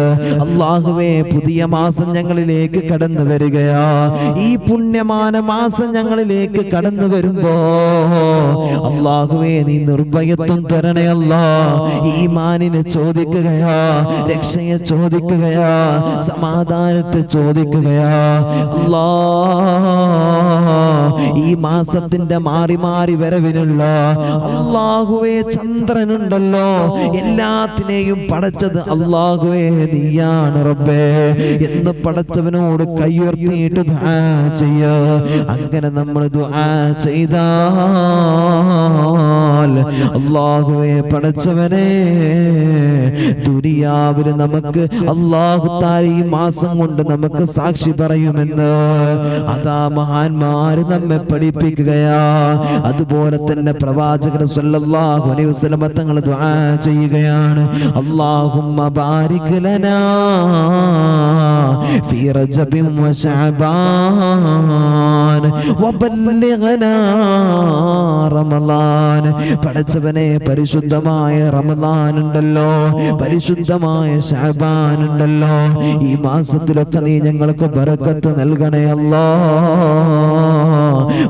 അല്ലാഹുവേ, പുതിയ മാസം ഞങ്ങളിലേക്ക് കടന്നു വരികയാ. ഈ പുണ്യമായ മാസം ഞങ്ങളിലേക്ക് കടന്നു വരുമ്പോ അല്ലാഹുവേ, നീ നിർഭയത്വം തരണേ അല്ലാ. ഈമാനിനെ ചോദിക്കുകയാ, രക്ഷയെ ചോദിക്കുകയാ, സമാധാനത്തെ ചോദിക്കുകയാ. അല്ലാ, ഈ മാസത്തിന്റെ മാറി മാറി വരവിനുള്ള അല്ലാഹുവേ ചന്ദ്രനുണ്ടല്ലോ, എല്ലാത്തിനെയും പടച്ചത് അല്ലാഹുവേ നീയാണ് റബ്ബേ എന്ന് പടച്ചവനോട് കൈയുയർത്തിയിട്ട് ദുആ ചെയ്യ. അങ്ങനെ നമ്മൾ ദുആ ചെയ്താൽ അല്ലാഹുവേ പടച്ചവനെ, ദുനിയാവിൽ നമുക്ക് അല്ലാഹു തആല ഈ മാസം കൊണ്ട് നമുക്ക് സാക്ഷി പറയുമെന്ന് അതാ മഹാന്മാര് നമ്മെ പഠിപ്പിക്കുകയാ. അതുപോലെ തന്നെ പ്രവാചകർ സല്ലല്ലാഹു അലൈഹി വസല്ലം തങ്ങൾ ദുആ ചെയ്യുകയാണ്, അല്ലാഹുമ്മ ബാരിക് ലനാ ഫീ റജബിൻ വ ശഅബാൻ വബല്ലിഗ്നാ റമളാൻ. പടച്ചവനെ, പരിശുദ്ധമായ റമളാൻ ഉണ്ടല്ലോ, പരിശുദ്ധമായ ശഅബാൻ ഉണ്ടല്ലോ, ഈ മാസത്തിലൊക്കെ നീ ഞങ്ങൾക്ക് ബറക്കത്ത് നൽകണേ അല്ലാ.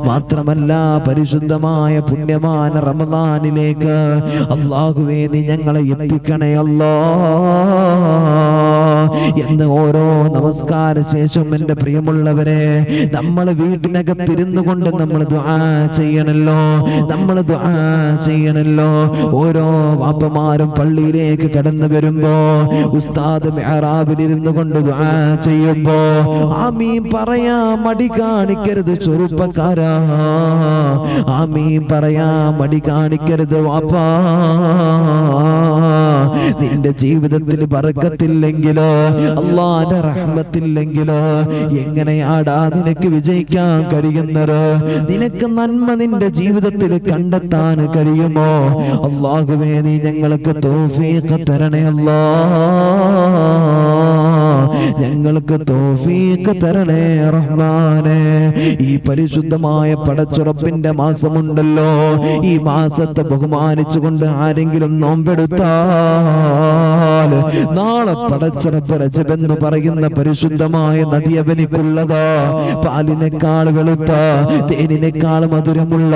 മാത്രമല്ല പരിശുദ്ധമായ പുണ്യമായ റമദാനിലേക്ക് അല്ലാഹുവേ നീ ഞങ്ങളെ എത്തിക്കണേ അല്ലാ എന്ന് ഓരോ നമസ്കാര ശേഷം എൻ്റെ പ്രിയമുള്ളവരെ നമ്മൾ വീട്ടിനകത്തിരുന്നു കൊണ്ട് നമ്മൾ ദുആ ചെയ്യണല്ലോ, നമ്മൾ ദുആ ചെയ്യണല്ലോ. ഓരോ വാപ്പമാരും പള്ളിയിലേക്ക് കടന്നു വരുമ്പോ ഉസ്താദ് മിഹ്റാബിലിരുന്നു കൊണ്ട് ദുആ ചെയ്യുമ്പോ ആമീൻ പറയാ മടി കാണിക്കരുത് ചെറുപ്പക്കാരാ, ആമീൻ പറയാ മടി കാണിക്കരുത് വാപ്പാ. നിന്റെ ജീവിതത്തിൽ ബറക്കത്തില്ലെങ്കിലോ അല്ലാഹുവിന്റെ റഹ്മത്തില്ലെങ്കിലോ എങ്ങനെയാടാ നിനക്ക് വിജയിക്കാൻ കഴിയുന്നത്? നിനക്ക് നന്മ നിന്റെ ജീവിതത്തിൽ കണ്ടെത്താൻ കഴിയുമോ? അല്ലാഹുവേ നീ ഞങ്ങൾക്ക് തൗഫീഖ് തരണേ അല്ലാ, ഞങ്ങൾക്ക് തൗഫീഖ് തരണേ റഹ്മാനേ. ഈ പരിശുദ്ധമായ പടച്ചുറപ്പിന്റെ മാസമുണ്ടല്ലോ, ഈ മാസത്തെ ബഹുമാനിച്ചുകൊണ്ട് ആരെങ്കിലും നോമ്പെടുത്താൽ നാളെ പടച്ചുറപ്പ് രജബെന്ന് പറയുന്ന പരിശുദ്ധമായ നദി അവനിക്കുള്ളതാ. പാലിനേക്കാൾ വെളുത്ത തേനിനേക്കാൾ മധുരമുള്ള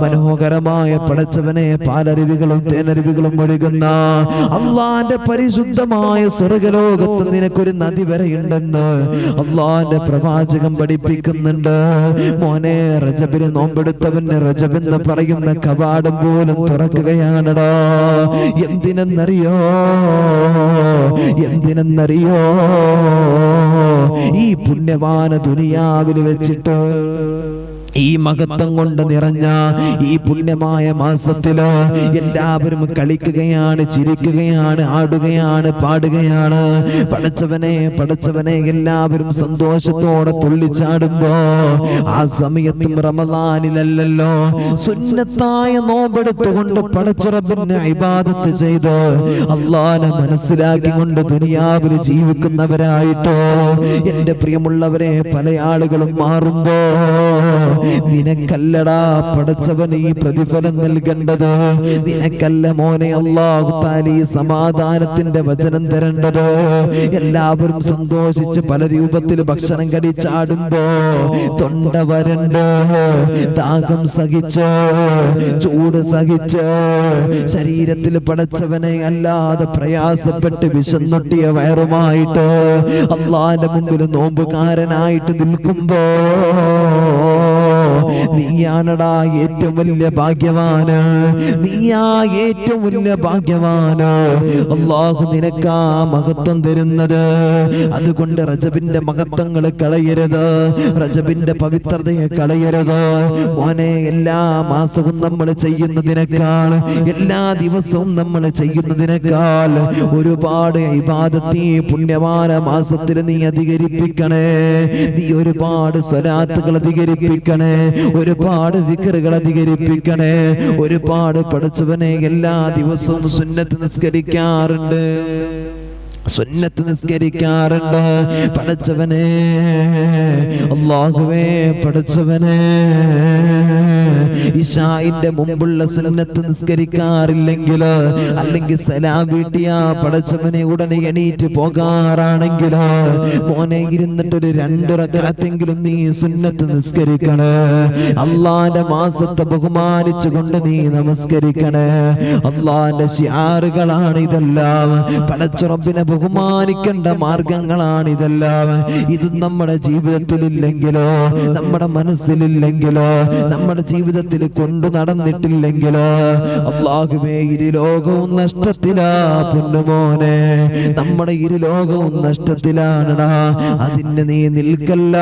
മനോഹരമായ പടച്ചവനെ പാലരുവികളും തേനരുവികളും ഒഴുകുന്ന അള്ളാന്റെ പരിശുദ്ധമായ സ്വർഗലോകത്ത് നിനക്കൊരു നദി വരെയുണ്ടെന്ന് അള്ളാന്റെ പ്രവാചകം പഠിപ്പിക്കുന്നുണ്ട്. മോനെ, റജബിന് നോമ്പെടുത്തവന് റജബെന്ന് പറയുന്ന കവാടം പോലും തുറക്കുകയാണടാ. എന്തിനെന്നറിയോ? എന്തിനെന്നറിയോ? ഈ പുണ്യവാന ദുനിയാവിൽ വെച്ചിട്ട് ഈ മഹത്വം കൊണ്ട് നിറഞ്ഞ ഈ പുണ്യമായ മാസത്തില് എല്ലാവരും കളിക്കുകയാണ്, ചിരിക്കുകയാണ്, ആടുകയാണ്, പാടുകയാണ്. പടച്ചവനെ എല്ലാവരും സന്തോഷത്തോടെ തുള്ളിച്ചാടുമ്പോ ആ സമയത്തും റമദാനിലല്ലല്ലോ, സുന്നത്തായ നോമ്പെടുത്തുകൊണ്ട് പടച്ചറബിനെ ഇബാദത്ത് ചെയ്ത് അല്ലാഹുവിനെ മനസ്സിലാക്കിക്കൊണ്ട് ദുനിയാവിൽ ജീവിക്കുന്നവരായിട്ടോ എന്റെ പ്രിയമുള്ളവരെ പല ആളുകളും മാറുമ്പോ നിനക്കല്ലടാ പടച്ചവൻ ഈ പ്രതിഫലം നൽകേണ്ടത്, നിനക്കല്ല മോനെ അല്ലാഹു തആല ഈ സമാധാനത്തിന്റെ വചനം തരേണ്ടത്. എല്ലാവരും സന്തോഷിച്ച് പല രൂപത്തിൽ ഭക്ഷണം കഴിച്ചാടുമ്പോ തൊണ്ട വരണ്ട്, ദാഹം സഹിച്ച്, ചൂട് സഹിച്ച്, ശരീരത്തിൽ പടച്ചവനെ അല്ലാതെ പ്രയാസപ്പെട്ട് വിശന്നൊട്ടിയ വയറുമായിട്ട് അല്ലാഹുവിന്റെ മുമ്പിൽ നോമ്പുകാരനായിട്ട് നിൽക്കുമ്പോ നീയാണടാ ഏറ്റവും വലിയ ഭാഗ്യവാന്, നീയാ ഏറ്റവും വലിയ ഭാഗ്യവാന്. അല്ലാഹു നിനക്കാ മഹത്വം തരുന്നത്. അതുകൊണ്ട് റജബിന്റെ മഹത്വങ്ങൾ കളയരുത്, റജബിന്റെ പവിത്രതയെ കളയരുത് മോനെ. എല്ലാ മാസവും നമ്മൾ ചെയ്യുന്നതിനേക്കാൾ, എല്ലാ ദിവസവും നമ്മൾ ചെയ്യുന്നതിനേക്കാൾ ഒരുപാട് ഇബാദത്ത് ഈ പുണ്യവാന മാസത്തിൽ നീ അധികരിപ്പിക്കണേ. നീ ഒരുപാട് സ്വലാത്തുകൾ അധികരിപ്പിക്കണേ, ഒരുപാട് ദിക്റുകൾ അധികരിപ്പിക്കണേ. ഒരുപാട് പടച്ചവനെ എല്ലാ ദിവസവും സുന്നത്ത് നിസ്കരിക്കാറുണ്ട്, സുന്നത്ത് നിസ്കരിക്കാറുണ്ട്. പടച്ചവനെ അല്ലാഹുവേ, പടച്ചവനെ ഇശാഇന്റെ മുമ്പുള്ള സുന്നത്ത് നിസ്കരിക്കാറില്ലെങ്കിൽ, അല്ലെങ്കിൽ സലാം വീട്ടിയ പടച്ചവനെ ഉടനെ എണീറ്റ് പോകാറാണെങ്കിൽ മോനെ ഇരുന്നിട്ടൊരു 2 റക്അത്തെങ്കിലും നീ സുന്നത്ത് നിസ്കരിക്കണേ. അല്ലാഹുവിന്റെ മാസത്തെ ബഹുമാനിച്ചുകൊണ്ട് നീ നമസ്കരിക്കണേ. അല്ലാഹുവിന്റെ ശിആറുകളാണ് ഇതെല്ലാം, പടച്ചറബ്ബിനെ ബഹുമാനിക്കേണ്ട മാർഗങ്ങളാണ് ഇതെല്ലാം. ഇത് നമ്മുടെ ജീവിതത്തിലില്ലെങ്കിലോ, നമ്മുടെ മനസ്സിലില്ലെങ്കിലോ, നമ്മുടെ ജീവിതത്തിൽ കൊണ്ടു നടന്നിട്ടില്ലെങ്കിലോ അല്ലാഹുവേ ഇരുലോകവും നഷ്ടത്തിലാ പൊന്നുമോനെ, നമ്മുടെ ഇരുലോകവും നഷ്ടത്തിലാണടാ. അതിന് നീ നിൽക്കല്ല,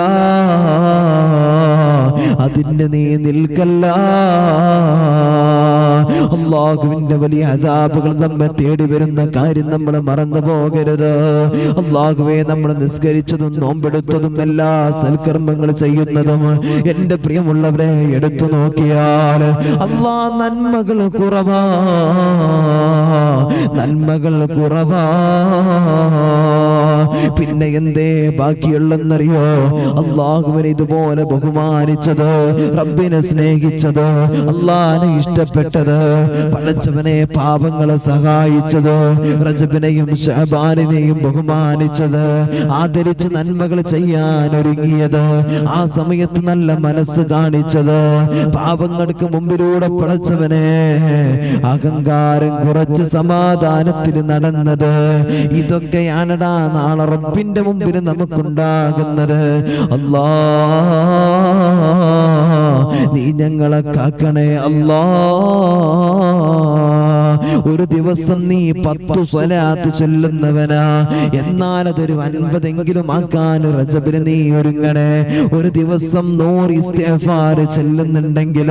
അതിന് നീ നിൽക്കല്ല. അല്ലാഹുവിന്റെ വലിയ അസാബുകൾ നമ്മെ തേടി വരുന്ന കാര്യം നമ്മൾ മറന്നു പോകരുത്. അല്ലാഹുവേ, നമ്മൾ നിസ്കരിച്ചതും നോമ്പെടുത്തതും എല്ലാ സൽക്കർമ്മങ്ങൾ ചെയ്യുന്നതും എന്റെ പ്രിയമുള്ളവരെ എടുത്തു നോക്കിയാൽ അല്ലാഹ് നന്മകൾ കുറവാ, നന്മകൾ കുറവാ. പിന്നെ എന്തേ ബാക്കിയുള്ളെന്നറിയോ? അള്ളാഹുവിനെ ഇതുപോലെ ബഹുമാനിച്ചത്, റബ്ബിനെ സ്നേഹിച്ചത്, അള്ളാഹിനെ ഇഷ്ടപ്പെട്ടത്, പടച്ചവനെ പാപങ്ങളെ സഹായിച്ചത്, റജബിനെയും ശഅബാനിനെയും ബഹുമാനിച്ചത്, ആദരിച്ച് നന്മകൾ ചെയ്യാൻ ഒരുങ്ങിയത്, ആ സമയത്ത് നല്ല മനസ്സ് കാണിച്ചത്, പാപങ്ങൾക്ക് മുമ്പിലൂടെ പടച്ചവനെ അഹങ്കാരം കുറച്ച് സമാധാനത്തിൽ നടന്നത്, ഇതൊക്കെയാണടാ നാളെ റബ്ബിന്റെ മുമ്പിൽ നമുക്കുണ്ടാകുന്നത്. അല്ലാ, നീ ഞങ്ങളെ കാക്കണേ അല്ലാ. ഒരു ദിവസം നീ 10 സ്വലാത്ത് ചൊല്ലുന്നവനാ, എന്നാൽ അതൊരു 50 ആക്കാൻ റജബിന് നീ ഒരുങ്ങണേ. ഒരു ദിവസം 100 ഇസ്തിഗ്ഫാർ ചൊല്ലുന്നുണ്ടെങ്കിൽ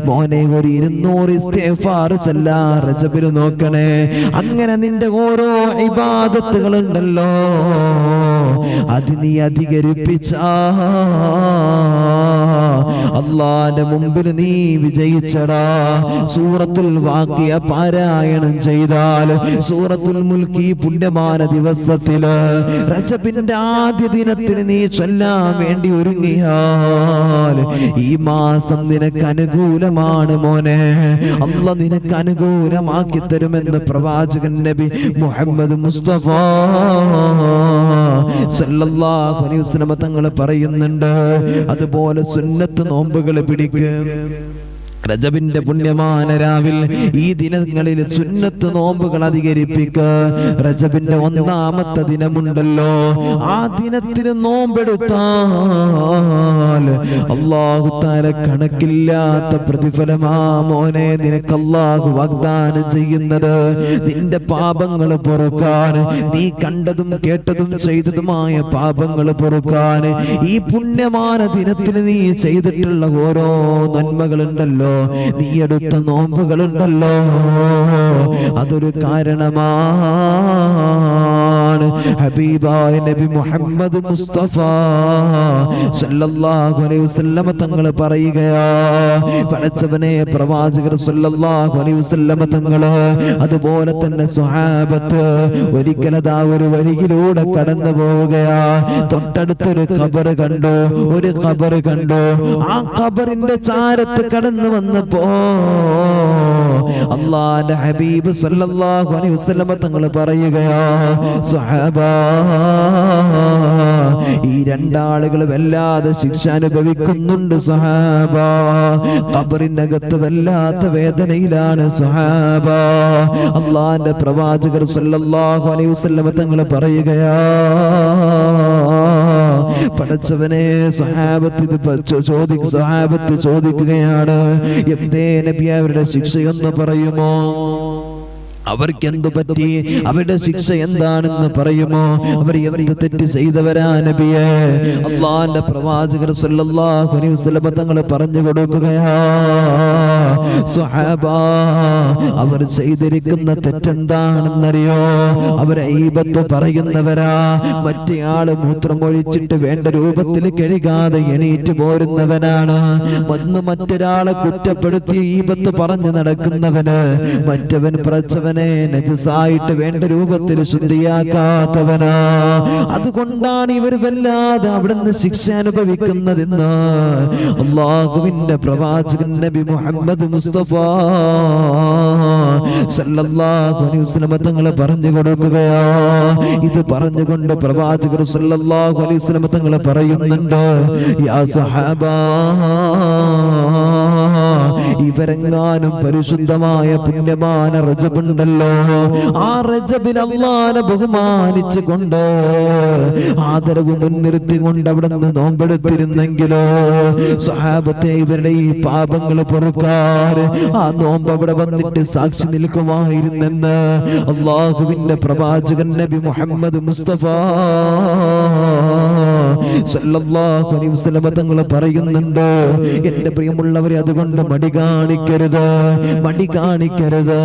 മോനെ ഒരു 200 ഇസ്തിഗ്ഫാർ ചൊല്ലാ റജബിന് നോക്കണേ. അങ്ങനെ നിന്റെ ഓരോ ഇബാദത്തുകളുണ്ടല്ലോ അത് നീ അധികരിപ്പിച്ചാ അല്ലാഹുവിന്റെ മുമ്പിൽ നീ വിജയിച്ചടാ. സൂറത്തുൽ വാഖിയ പാരായണം ചെയ്താൽ, സൂറത്തുൽ മുൽക്ക് ഈ പുണ്യമാന ദിവസത്തില് റജബിന്റെ ആദ്യ ദിനത്തിന് നീ ചൊല്ലാൻ വേണ്ടി ഒരുങ്ങിയാൽ ഈ മാസം നിനക്ക് അനുകൂലമാണ് മോനെ. അല്ലാഹ് നിനക്ക് അനുകൂലമാക്കി തരുമെന്ന് പ്രവാചകൻ നബി മുഹമ്മദ് മുസ്തഫ സല്ലല്ലാഹു അലൈഹി വസല്ലം തങ്ങൾ പറയുന്നുണ്ട്. അതുപോലെ സുന്നത്ത് നോമ്പുകൾ പിടിക്കുക. റജബിന്റെ പുണ്യമാന രാവിൽ ഈ ദിനങ്ങളിൽ സുന്നത്ത് നോമ്പുകൾ അധികരിപ്പിക്കുക. റജബിന്റെ 1ാമത്തെ ദിനമുണ്ടല്ലോ, ആ ദിനത്തിന് നോമ്പെടുത്താൽ അല്ലാഹു തആല കണക്കില്ലാത്ത പ്രതിഫലമാ മോനെ നിനക്ക് അല്ലാഹു വാഗ്ദാനം ചെയ്യുന്നത്. നിന്റെ പാപങ്ങൾ പൊറുക്കാൻ, നീ കണ്ടതും കേട്ടതും ചെയ്തതുമായ പാപങ്ങൾ പൊറുക്കാൻ, ഈ പുണ്യമാന ദിനത്തിന് നീ ചെയ്തിട്ടുള്ള ഓരോ നന്മകളുണ്ടല്ലോ, നീ എടുത്ത നോമ്പുകളുണ്ടല്ലോ, അതൊരു കാരണമാണ്. ഹബീബായ നബി മുഹമ്മദ് മുസ്തഫ സല്ലല്ലാഹു അലൈഹി വസല്ലം തങ്ങൾ പറയുകയാ, പടച്ചവനെ പ്രവാചകർ സല്ലല്ലാഹു അലൈഹി വസല്ലം തങ്ങൾ അതുപോലെ തന്നെ സ്വഹാബത്ത് ഒരിക്കലതാ ഒരു വഴിയിലൂടെ കടന്നു പോവുകയാ. തൊട്ടടുത്തൊരു ഖബർ കണ്ടു, ഒരു ഖബർ കണ്ടു. ആ ഖബറിന്റെ ചാരത്ത് കടന്നു വന്നപ്പോ അല്ലാഹുവിന്റെ ഹബീബ് സല്ലല്ലാഹു അലൈഹി വസല്ലം തങ്ങൾ പറയുകയാ, സ്വഹാബാ, ഈ രണ്ടാളുകൾ വല്ലാതെ ശിക്ഷ അനുഭവിക്കുന്നുണ്ട് സ്വഹാബാ. ഖബറിനകത്ത് വല്ലാത്ത വേദനയിലാണ് സ്വഹാബാ. അല്ലാഹുവിന്റെ പ്രവാചകർ സല്ലല്ലാഹു അലൈഹി വസല്ലം തങ്ങൾ പറയുകയാ, പടച്ചവനെ, സ്വഹാബത്ത് ചോദിക്കുകയാണ്, എന്തേ നബി അവരുടെ ശിക്ഷയൊന്ന് പറയുമോ? അവർക്ക് എന്തു പറ്റി? അവരുടെ ശിക്ഷ എന്താണെന്ന് പറയുമോ? അവർ എന്ത് തെറ്റ് ചെയ്തവരാ നബിയെ? അല്ലാഹുവിന്റെ പ്രവാചകർ സല്ലല്ലാഹു അലൈഹി വസല്ലം തങ്ങൾ പറഞ്ഞു കൊടുക്കുകയാ, സ്വഹാബാ, അവർ ചെയ്തിരിക്കുന്ന തെറ്റെന്താണെന്നറിയോ? അവർ ഈബത്ത് പറയുന്നവരാ. മറ്റേയാള് മൂത്രമൊഴിച്ചിട്ട് വേണ്ട രൂപത്തിൽ കഴുകാതെ എണീറ്റ് പോരുന്നവനാണ്. മറ്റൊരാളെ കുറ്റപ്പെടുത്തി ഈബത്ത് പറഞ്ഞു നടക്കുന്നവന്, മറ്റവൻ പ്രച്ചവനെ നജസായിട്ട് വേണ്ട രൂപത്തിൽ ശുദ്ധിയാക്കാത്തവനാ. അതുകൊണ്ടാണ് ഇവർ വല്ലാതെ അവിടുന്ന് ശിക്ഷ അനുഭവിക്കുന്നതെന്ന് അല്ലാഹുവിന്റെ പ്രവാചകൻ നബി മുഹമ്മദ് മുസ്തഫ സല്ലല്ലാഹു അലൈഹി വസല്ലം തങ്ങൾ പറഞ്ഞു കൊടുക്കുകയാ. ഇത് പറഞ്ഞുകൊണ്ട് പ്രവാചകർ സല്ലല്ലാഹു അലൈഹി വസല്ലം തങ്ങൾ പറയുന്നുണ്ട്, യാ സഹാബാ, ഇവരെങ്ങാനും പരിശുദ്ധമായ പുണ്യമാന റജബുണ്ടല്ലോ, ആ റജബിൽ അല്ലാഹുവിനെ ബഹുമാനിച്ചു കൊണ്ട് ആദരവ് മുൻനിർത്തി കൊണ്ട് അവിടെ നിന്ന് നോമ്പെടുത്തിരുന്നെങ്കിലോ സ്വഹാബത്തെ ഇവരുടെ ഈ പാപങ്ങൾ പൊറുക്കാൻ ആ നോമ്പ് അവിടെ വന്നിട്ട് സാക്ഷി നിൽക്കുമായിരുന്നെന്ന് അല്ലാഹുവിന്റെ പ്രവാചകൻ നബി മുഹമ്മദ് മുസ്തഫ സല്ലല്ലാഹു അലൈഹി വസല്ലം തങ്ങൾ പറയുന്നുണ്ട്. എന്റെ പ്രിയമുള്ളവരെ, അതുകൊണ്ട് മടി കാണിക്കരുത്.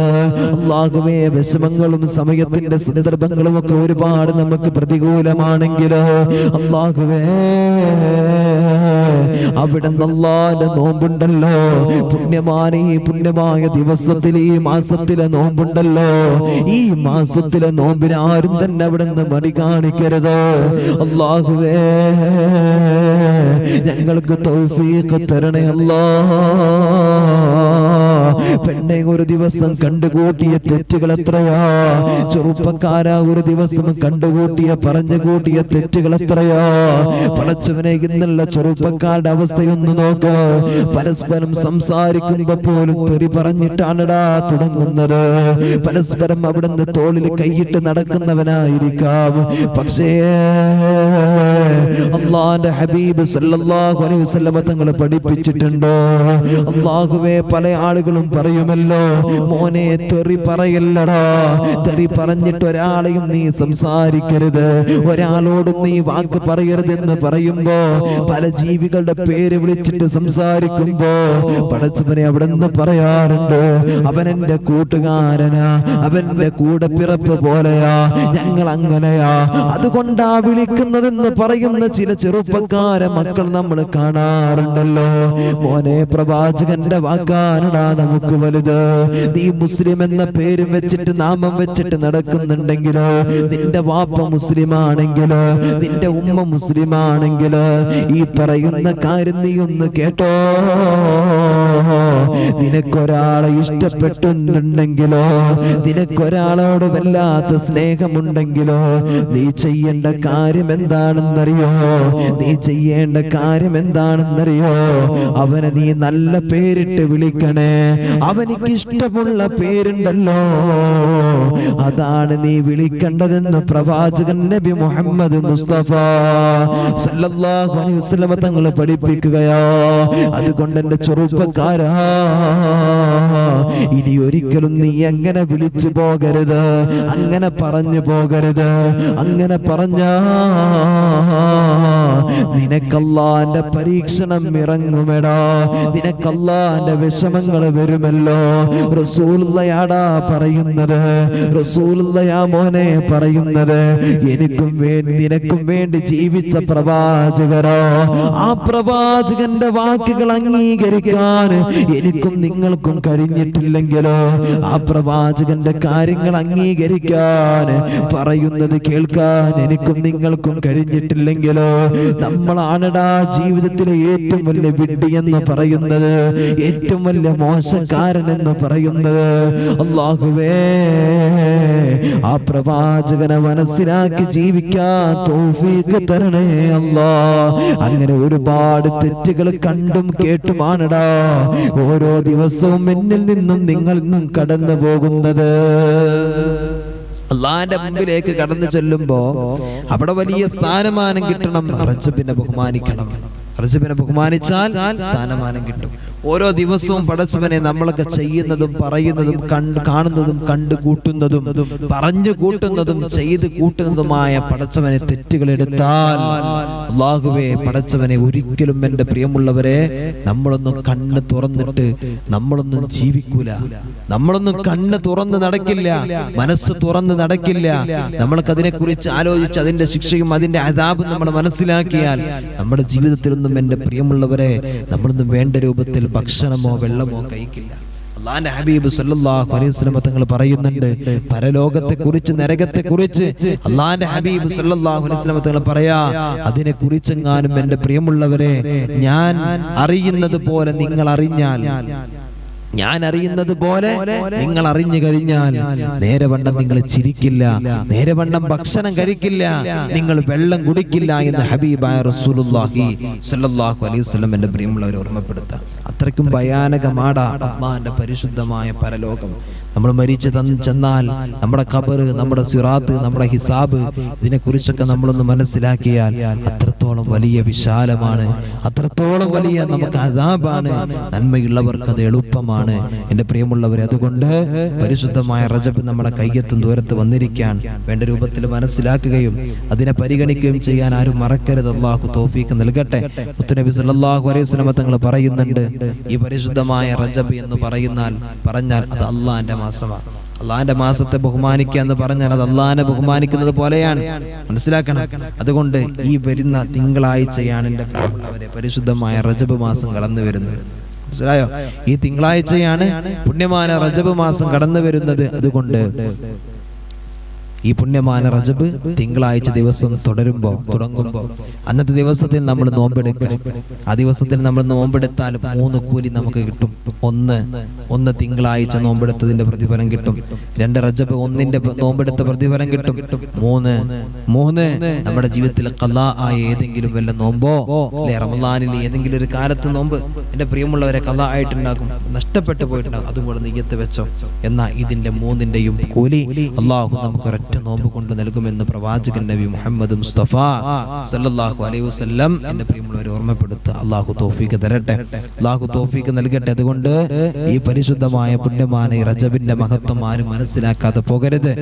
അല്ലാഹുവേ, വിഷമങ്ങളും സമയത്തിന്റെ സന്ദർഭങ്ങളും ഒക്കെ ഒരുപാട് നമുക്ക് പ്രതികൂലമാണെങ്കിലോ അല്ലാഹുവേ അവിടുന്ന് അല്ലാഹുവിന്റെ നോമ്പുണ്ടല്ലോ, പുണ്യമായ ദിവസത്തിൽ ഈ മാസത്തിലെ നോമ്പുണ്ടല്ലോ, ഈ മാസത്തിലെ നോമ്പിന് ആരും തന്നെ അവിടുന്ന് മടി കാണിക്കരുത്. അല്ലാഹുവേ ഞങ്ങൾക്ക് തൗഫീഖ് തരണേ അല്ലാഹ്. പെണ്ണെ ഒരു ദിവസം കണ്ടുകൂട്ടിയ തെറ്റുകൾ എത്രയാ, ചെറുപ്പക്കാരാ ഒരു ദിവസം കണ്ടുകൂട്ടിയ പറഞ്ഞു കൂട്ടിയ തെറ്റുകൾ എത്രയാ. പടച്ചവനെ ഇന്നുള്ള ചെറുപ്പക്കാരുടെ അവസ്ഥയൊന്ന് നോക്ക്. പരസ്പരം സംസാരിക്കുമ്പോ പോലും തെറി പറഞ്ഞിട്ടാണടാ തുടങ്ങുന്നത്. പരസ്പരം അവിടുന്ന് തോളിൽ കൈയിട്ട് നടക്കുന്നവനായിരിക്കാം. പക്ഷേ അല്ലാഹുവിന്റെ ഹബീബ് സല്ലല്ലാഹു അലൈഹി വസല്ലം തങ്ങൾ പഠിപ്പിച്ചിട്ടുണ്ടോ, അല്ലാഹുവേ പല ആളുകളും പറയുമല്ലോ, മോനെ തെറി പറയല്ലടാ, തെറി പറഞ്ഞിട്ട് ഒരാളെയും നീ സംസാരിക്കരുത്, ഒരാളോടും നീ വാക്ക് പറയരുതെന്ന് പറയുമ്പോ പല ജീവികളുടെ പേര് വിളിച്ചിട്ട് സംസാരിക്കുമ്പോ പടച്ചവനെ അവിടെ നിന്ന് പറയാറുണ്ട്, അവൻ എന്റെ കൂട്ടുകാരനാ, അവന്റെ കൂടെ പിറപ്പ് പോലെയാ, ഞങ്ങൾ അങ്ങനെയാ, അതുകൊണ്ടാ വിളിക്കുന്നതെന്ന് പറയുന്ന ചില ചെറുപ്പക്കാരെ മക്കൾ നമ്മൾ കാണാറുണ്ടല്ലോ. മോനെ പ്രവാചകന്റെ വാക്കാനടാ നമുക്ക് വലുത്. നീ മുസ്ലിം എന്ന പേരും വെച്ചിട്ട് നാമം വെച്ചിട്ട് നടക്കുന്നുണ്ടെങ്കിലോ, നിന്റെ വാപ്പ മുസ്ലിമാണെങ്കിലോ, നിന്റെ ഉമ്മ മുസ്ലിമാണെങ്കിലോ, ഈ പറയുന്ന കാര്യം നീ ഒന്ന് കേട്ടോ. നിനക്കൊരാളെ ഇഷ്ടപ്പെട്ടുണ്ടെങ്കിലോ, നിനക്കൊരാളോട് വല്ലാത്ത സ്നേഹമുണ്ടെങ്കിലോ, നീ ചെയ്യേണ്ട കാര്യം എന്താണെന്നറിയോ, നീ ചെയ്യേണ്ട കാര്യം എന്താണെന്നറിയോ, അവനെ നീ നല്ല പേരിട്ട് വിളിക്കണേ. അവനിക്ക് ഇഷ്ടമുള്ള പേരുണ്ടല്ലോ, അതാണ് നീ വിളിക്കേണ്ടതെന്ന് പ്രവാചകൻ നബി മുഹമ്മദ് മുസ്തഫ സല്ലല്ലാഹു അലൈഹി വസല്ലം തങ്ങൾ പഠിപ്പിക്കുകയാ. അതുകൊണ്ട് എന്റെ ചെറുപ്പക്കാരാ, ഇനി ഒരിക്കലും നീ അങ്ങനെ വിളിച്ചു പോകരുത്, അങ്ങനെ പറഞ്ഞു പോകരുത്. അങ്ങനെ പറഞ്ഞാ നിനക്കല്ലാന്റെ പരീക്ഷണം ഇറങ്ങുമെടാ, നിനക്കല്ലാന്റെ വിഷമങ്ങൾ വരുമല്ലോ. റസൂലുള്ളയാടാ പറയുന്നത്, റസൂലുള്ളയാ മോനെ പറയുന്നത്. എനിക്കും വേണ്ടി നിനക്കും വേണ്ടി ജീവിച്ച പ്രവാചകരോ, ആ പ്രവാചകന്റെ വാക്കുകൾ അംഗീകരിക്കാൻ എനിക്കും നിങ്ങൾക്കും കഴിഞ്ഞിട്ടില്ലെങ്കിലോ, ആ പ്രവാചകന്റെ കാര്യങ്ങൾ അംഗീകരിക്കാൻ പറയുന്നത് കേൾക്കാൻ എനിക്കും നിങ്ങൾക്കും കഴിഞ്ഞിട്ടില്ലെങ്കിലോ, നമ്മളാണടാ ജീവിതത്തിലെ ഏറ്റവും വലിയ വിഡ്ഢി എന്ന് പറയുന്നത്, ഏറ്റവും വലിയ മോശക്കാരൻ എന്ന് പറയുന്നത്. അല്ലാഹുവേ ആ പ്രവാചകനെ മനസ്സിലാക്കി ജീവിക്കാൻ തൗഫീഖ് തരണേ അല്ലാഹ്. അങ്ങനെ ഒരുപാട് തെറ്റുകൾ കണ്ടും കേട്ടുമാണടാ ഓരോ ദിവസവും എന്നിൽ നിന്നും നിങ്ങളിൽ നിന്നും കടന്നു പോകുന്നത്. അള്ളാന്റെ മുമ്പിലേക്ക് കടന്നു ചെല്ലുമ്പോ അവിടെ വലിയ സ്ഥാനമാനം കിട്ടണം. റജബിനെ ബഹുമാനിക്കണം. റജബിനെ ബഹുമാനിച്ചാൽ സ്ഥാനമാനം കിട്ടും. ഓരോ ദിവസവും പടച്ചവനെ നമ്മളൊക്കെ ചെയ്യുന്നതും പറയുന്നതും കാണുന്നതും കണ്ടു കൂട്ടുന്നതും പറഞ്ഞു കൂട്ടുന്നതും ചെയ്ത് കൂട്ടുന്നതുമായ പടച്ചവനെ തെറ്റുകൾ എടുത്താൽ അല്ലാഹുവേ പടച്ചവനെ ഒരിക്കലും എൻ്റെ പ്രിയമുള്ളവരെ നമ്മളൊന്നും കണ്ണ് തുറന്നിട്ട് നമ്മളൊന്നും ജീവിക്കൂല. നമ്മളൊന്നും കണ്ണ് തുറന്ന് നടക്കില്ല, മനസ്സ് തുറന്ന് നടക്കില്ല. നമ്മൾക്ക് അതിനെ കുറിച്ച് ആലോചിച്ച് അതിന്റെ ശിക്ഷയും അതിന്റെ അദാബും നമ്മൾ മനസ്സിലാക്കിയാൽ നമ്മുടെ ജീവിതത്തിലൊന്നും എൻ്റെ പ്രിയമുള്ളവരെ നമ്മളൊന്നും വേണ്ട രൂപത്തിൽ ഭക്ഷണമോ വെള്ളമോ കഴിക്കില്ല. അല്ലാഹുവിന്റെ ഹബീബ് സല്ലല്ലാഹു അലൈഹി വസല്ലം തങ്ങൾ പറയുന്നുണ്ട്, പരലോകത്തെ കുറിച്ച് നരകത്തെ കുറിച്ച് അല്ലാഹുവിന്റെ ഹബീബ് സല്ലല്ലാഹു അലൈഹി വസല്ലം തങ്ങൾ പറയാ, അതിനെ കുറിച്ചെങ്ങാനും എൻ്റെ പ്രിയമുള്ളവരെ ഞാൻ അറിയുന്നത് പോലെ നിങ്ങൾ അറിഞ്ഞാൽ, ഞാൻ അറിയുന്നത് പോലെ നിങ്ങൾ അറിഞ്ഞു കഴിഞ്ഞാൽ നേരവണ്ണം നിങ്ങൾ ചിരിക്കില്ല, നേരവണ്ണം ഭക്ഷണം കഴിക്കില്ല, നിങ്ങൾ വെള്ളം കുടിക്കില്ല എന്ന് ഹബീബായ റസൂലുള്ളാഹി സ്വല്ലല്ലാഹു അലൈഹി വസല്ലം എൻ്റെ പ്രിയമുള്ളവരെ ഓർമ്മപ്പെടുത്താം. അത്രയ്ക്കും ഭയാനകമാടാ അല്ലാഹുവിന്റെ പരിശുദ്ധമായ പരലോകം. നമ്മൾ മരിച്ചു ചെന്നാൽ നമ്മുടെ ഖബർ, നമ്മുടെ സിറാത്ത്, നമ്മുടെ ഹിസാബ്, ഇതിനെക്കുറിച്ചൊക്കെ നമ്മളൊന്ന് മനസ്സിലാക്കിയാൽ അത്രത്തോളം വലിയ വിശാലമാണ്, അത്രത്തോളം വലിയ നമുക്ക് അദാബാണ്. നന്മയുള്ളവർക്ക് അത് എളുപ്പമാണ് എൻ്റെ പ്രിയമുള്ളവരെ. അതുകൊണ്ട് പരിശുദ്ധമായ റജബ് നമ്മുടെ കയ്യെത്തും ദൂരത്ത് വന്നിരിക്കാൻ വേണ്ട രൂപത്തിൽ മനസ്സിലാക്കുകയും അതിനെ പരിഗണിക്കുകയും ചെയ്യാൻ ആരും മറക്കരുത്. അല്ലാഹു തൗഫീഖ് നൽകട്ടെ. മുത്തുനബി സല്ലല്ലാഹു അലൈഹി വസല്ലം തങ്ങൾ പറയുന്നുണ്ട്, ഈ പരിശുദ്ധമായ റജബ് എന്ന് പറഞ്ഞാൽ അത് അല്ലാഹുവിന്റെ മാസമാണ്. അള്ളാഹിന്റെ മാസത്തെ ബഹുമാനിക്കുക എന്ന് പറഞ്ഞാൽ അത് അള്ളാഹിനെ ബഹുമാനിക്കുന്നത് പോലെയാണ്, മനസ്സിലാക്കണം. അതുകൊണ്ട് ഈ വരുന്ന തിങ്കളാഴ്ചയാണ് എൻ്റെ പ്രിയമുള്ളവരെ പരിശുദ്ധമായ റജബ് മാസം കടന്നു വരുന്നത്. മനസ്സിലായോ? ഈ തിങ്കളാഴ്ചയാണ് പുണ്യമായ റജബ് മാസം കടന്നു വരുന്നത്. അതുകൊണ്ട് ഈ പുണ്യമായ റജബ് തിങ്കളാഴ്ച ദിവസം തുടങ്ങുമ്പോൾ അന്നത്തെ ദിവസത്തിൽ നമ്മൾ നോമ്പെടുക്കുക. ആ ദിവസത്തിൽ നമ്മൾ നോമ്പെടുത്താൽ 3 കൂലി നമുക്ക് കിട്ടും. ഒന്ന് തിങ്കളാഴ്ച നോമ്പെടുത്തതിന്റെ പ്രതിഫലം കിട്ടും. 2 റജബ് 1-ന്റെ നോമ്പെടുത്ത പ്രതിഫലം കിട്ടും. 3 നമ്മുടെ ജീവിതത്തിൽ ഖളാ ആയ ഏതെങ്കിലും വല്ല നോമ്പോ അല്ലെ റമളാനിൽ ഏതെങ്കിലും ഒരു കാലത്ത് നോമ്പ് എൻ്റെ പ്രിയമുള്ളവരെ ഖളാ ആയിട്ടുണ്ടാകും, നഷ്ടപ്പെട്ടു പോയിട്ടുണ്ടാകും, അതും കൂടെ നിയ്യത്ത് വെച്ചോ. എന്നാൽ ഇതിന്റെ 3-ന്റെയും കൂലി അള്ളാഹു നമുക്ക് ഒരൊറ്റ നോമ്പ് കൊണ്ട് നൽകുമെന്ന് പ്രവാചകൻ നബി മുഹമ്മദ് മുസ്തഫ സല്ലല്ലാഹു അലൈഹി വസല്ലം എൻ്റെ പ്രിയമുള്ളവരെ ഓർമ്മപ്പെടുത്തുക. അള്ളാഹു തൗഫീഖ് തരട്ടെ, അള്ളാഹു തൗഫീഖ് നൽകട്ടെ. അതുകൊണ്ട് ഈ പരിശുദ്ധമായ പുണ്യമായ റജബിന്റെ മഹത്വം ആരും മനസ്സിലാക്കാതെ പോകരുത്.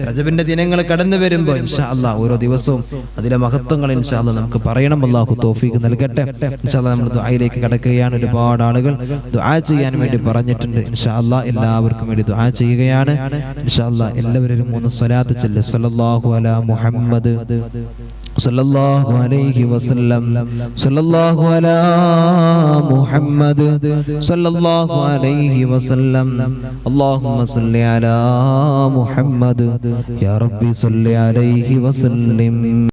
റജബിന്റെ ദിനങ്ങൾ കടന്നു വരുമ്പോൾ ഇൻഷാ അല്ലാഹ് ഓരോ ദിവസവും അതിലെ മഹത്വങ്ങൾ ഇൻഷാ അല്ലാഹ് നമുക്ക് പറയണം. അള്ളാഹു തൗഫീഖ് നൽകട്ടെ. ഇൻഷാ അല്ലാഹ് നമ്മൾ ദുആയിലേക്ക് കടക്കുകയാണ്. ഒരുപാട് ആളുകൾ ദുആ ചെയ്യാൻ വേണ്ടി പറഞ്ഞിട്ടുണ്ട്. ഇൻഷാ അല്ലാഹ് എല്ലാവർക്കും വേണ്ടി ദുആ ചെയ്യുകയാണ്. ഇൻഷാ അല്ലാഹ് എല്ലാവരും 3 സ്വലാത്ത് ചൊല്ലുക. സല്ലല്ലാഹു അലാ മുഹമ്മദ് സല്ലല്ലാഹു അലൈഹി വസല്ലം, സല്ലല്ലാഹു അലാ മുഹമ്മദ് സല്ലല്ലാഹു അലൈഹി വസല്ലം, അല്ലാഹുമ്മ സല്ലി അലാ മുഹമ്മദ് യാ റബ്ബി സല്ലി അലൈഹി വസല്ലം.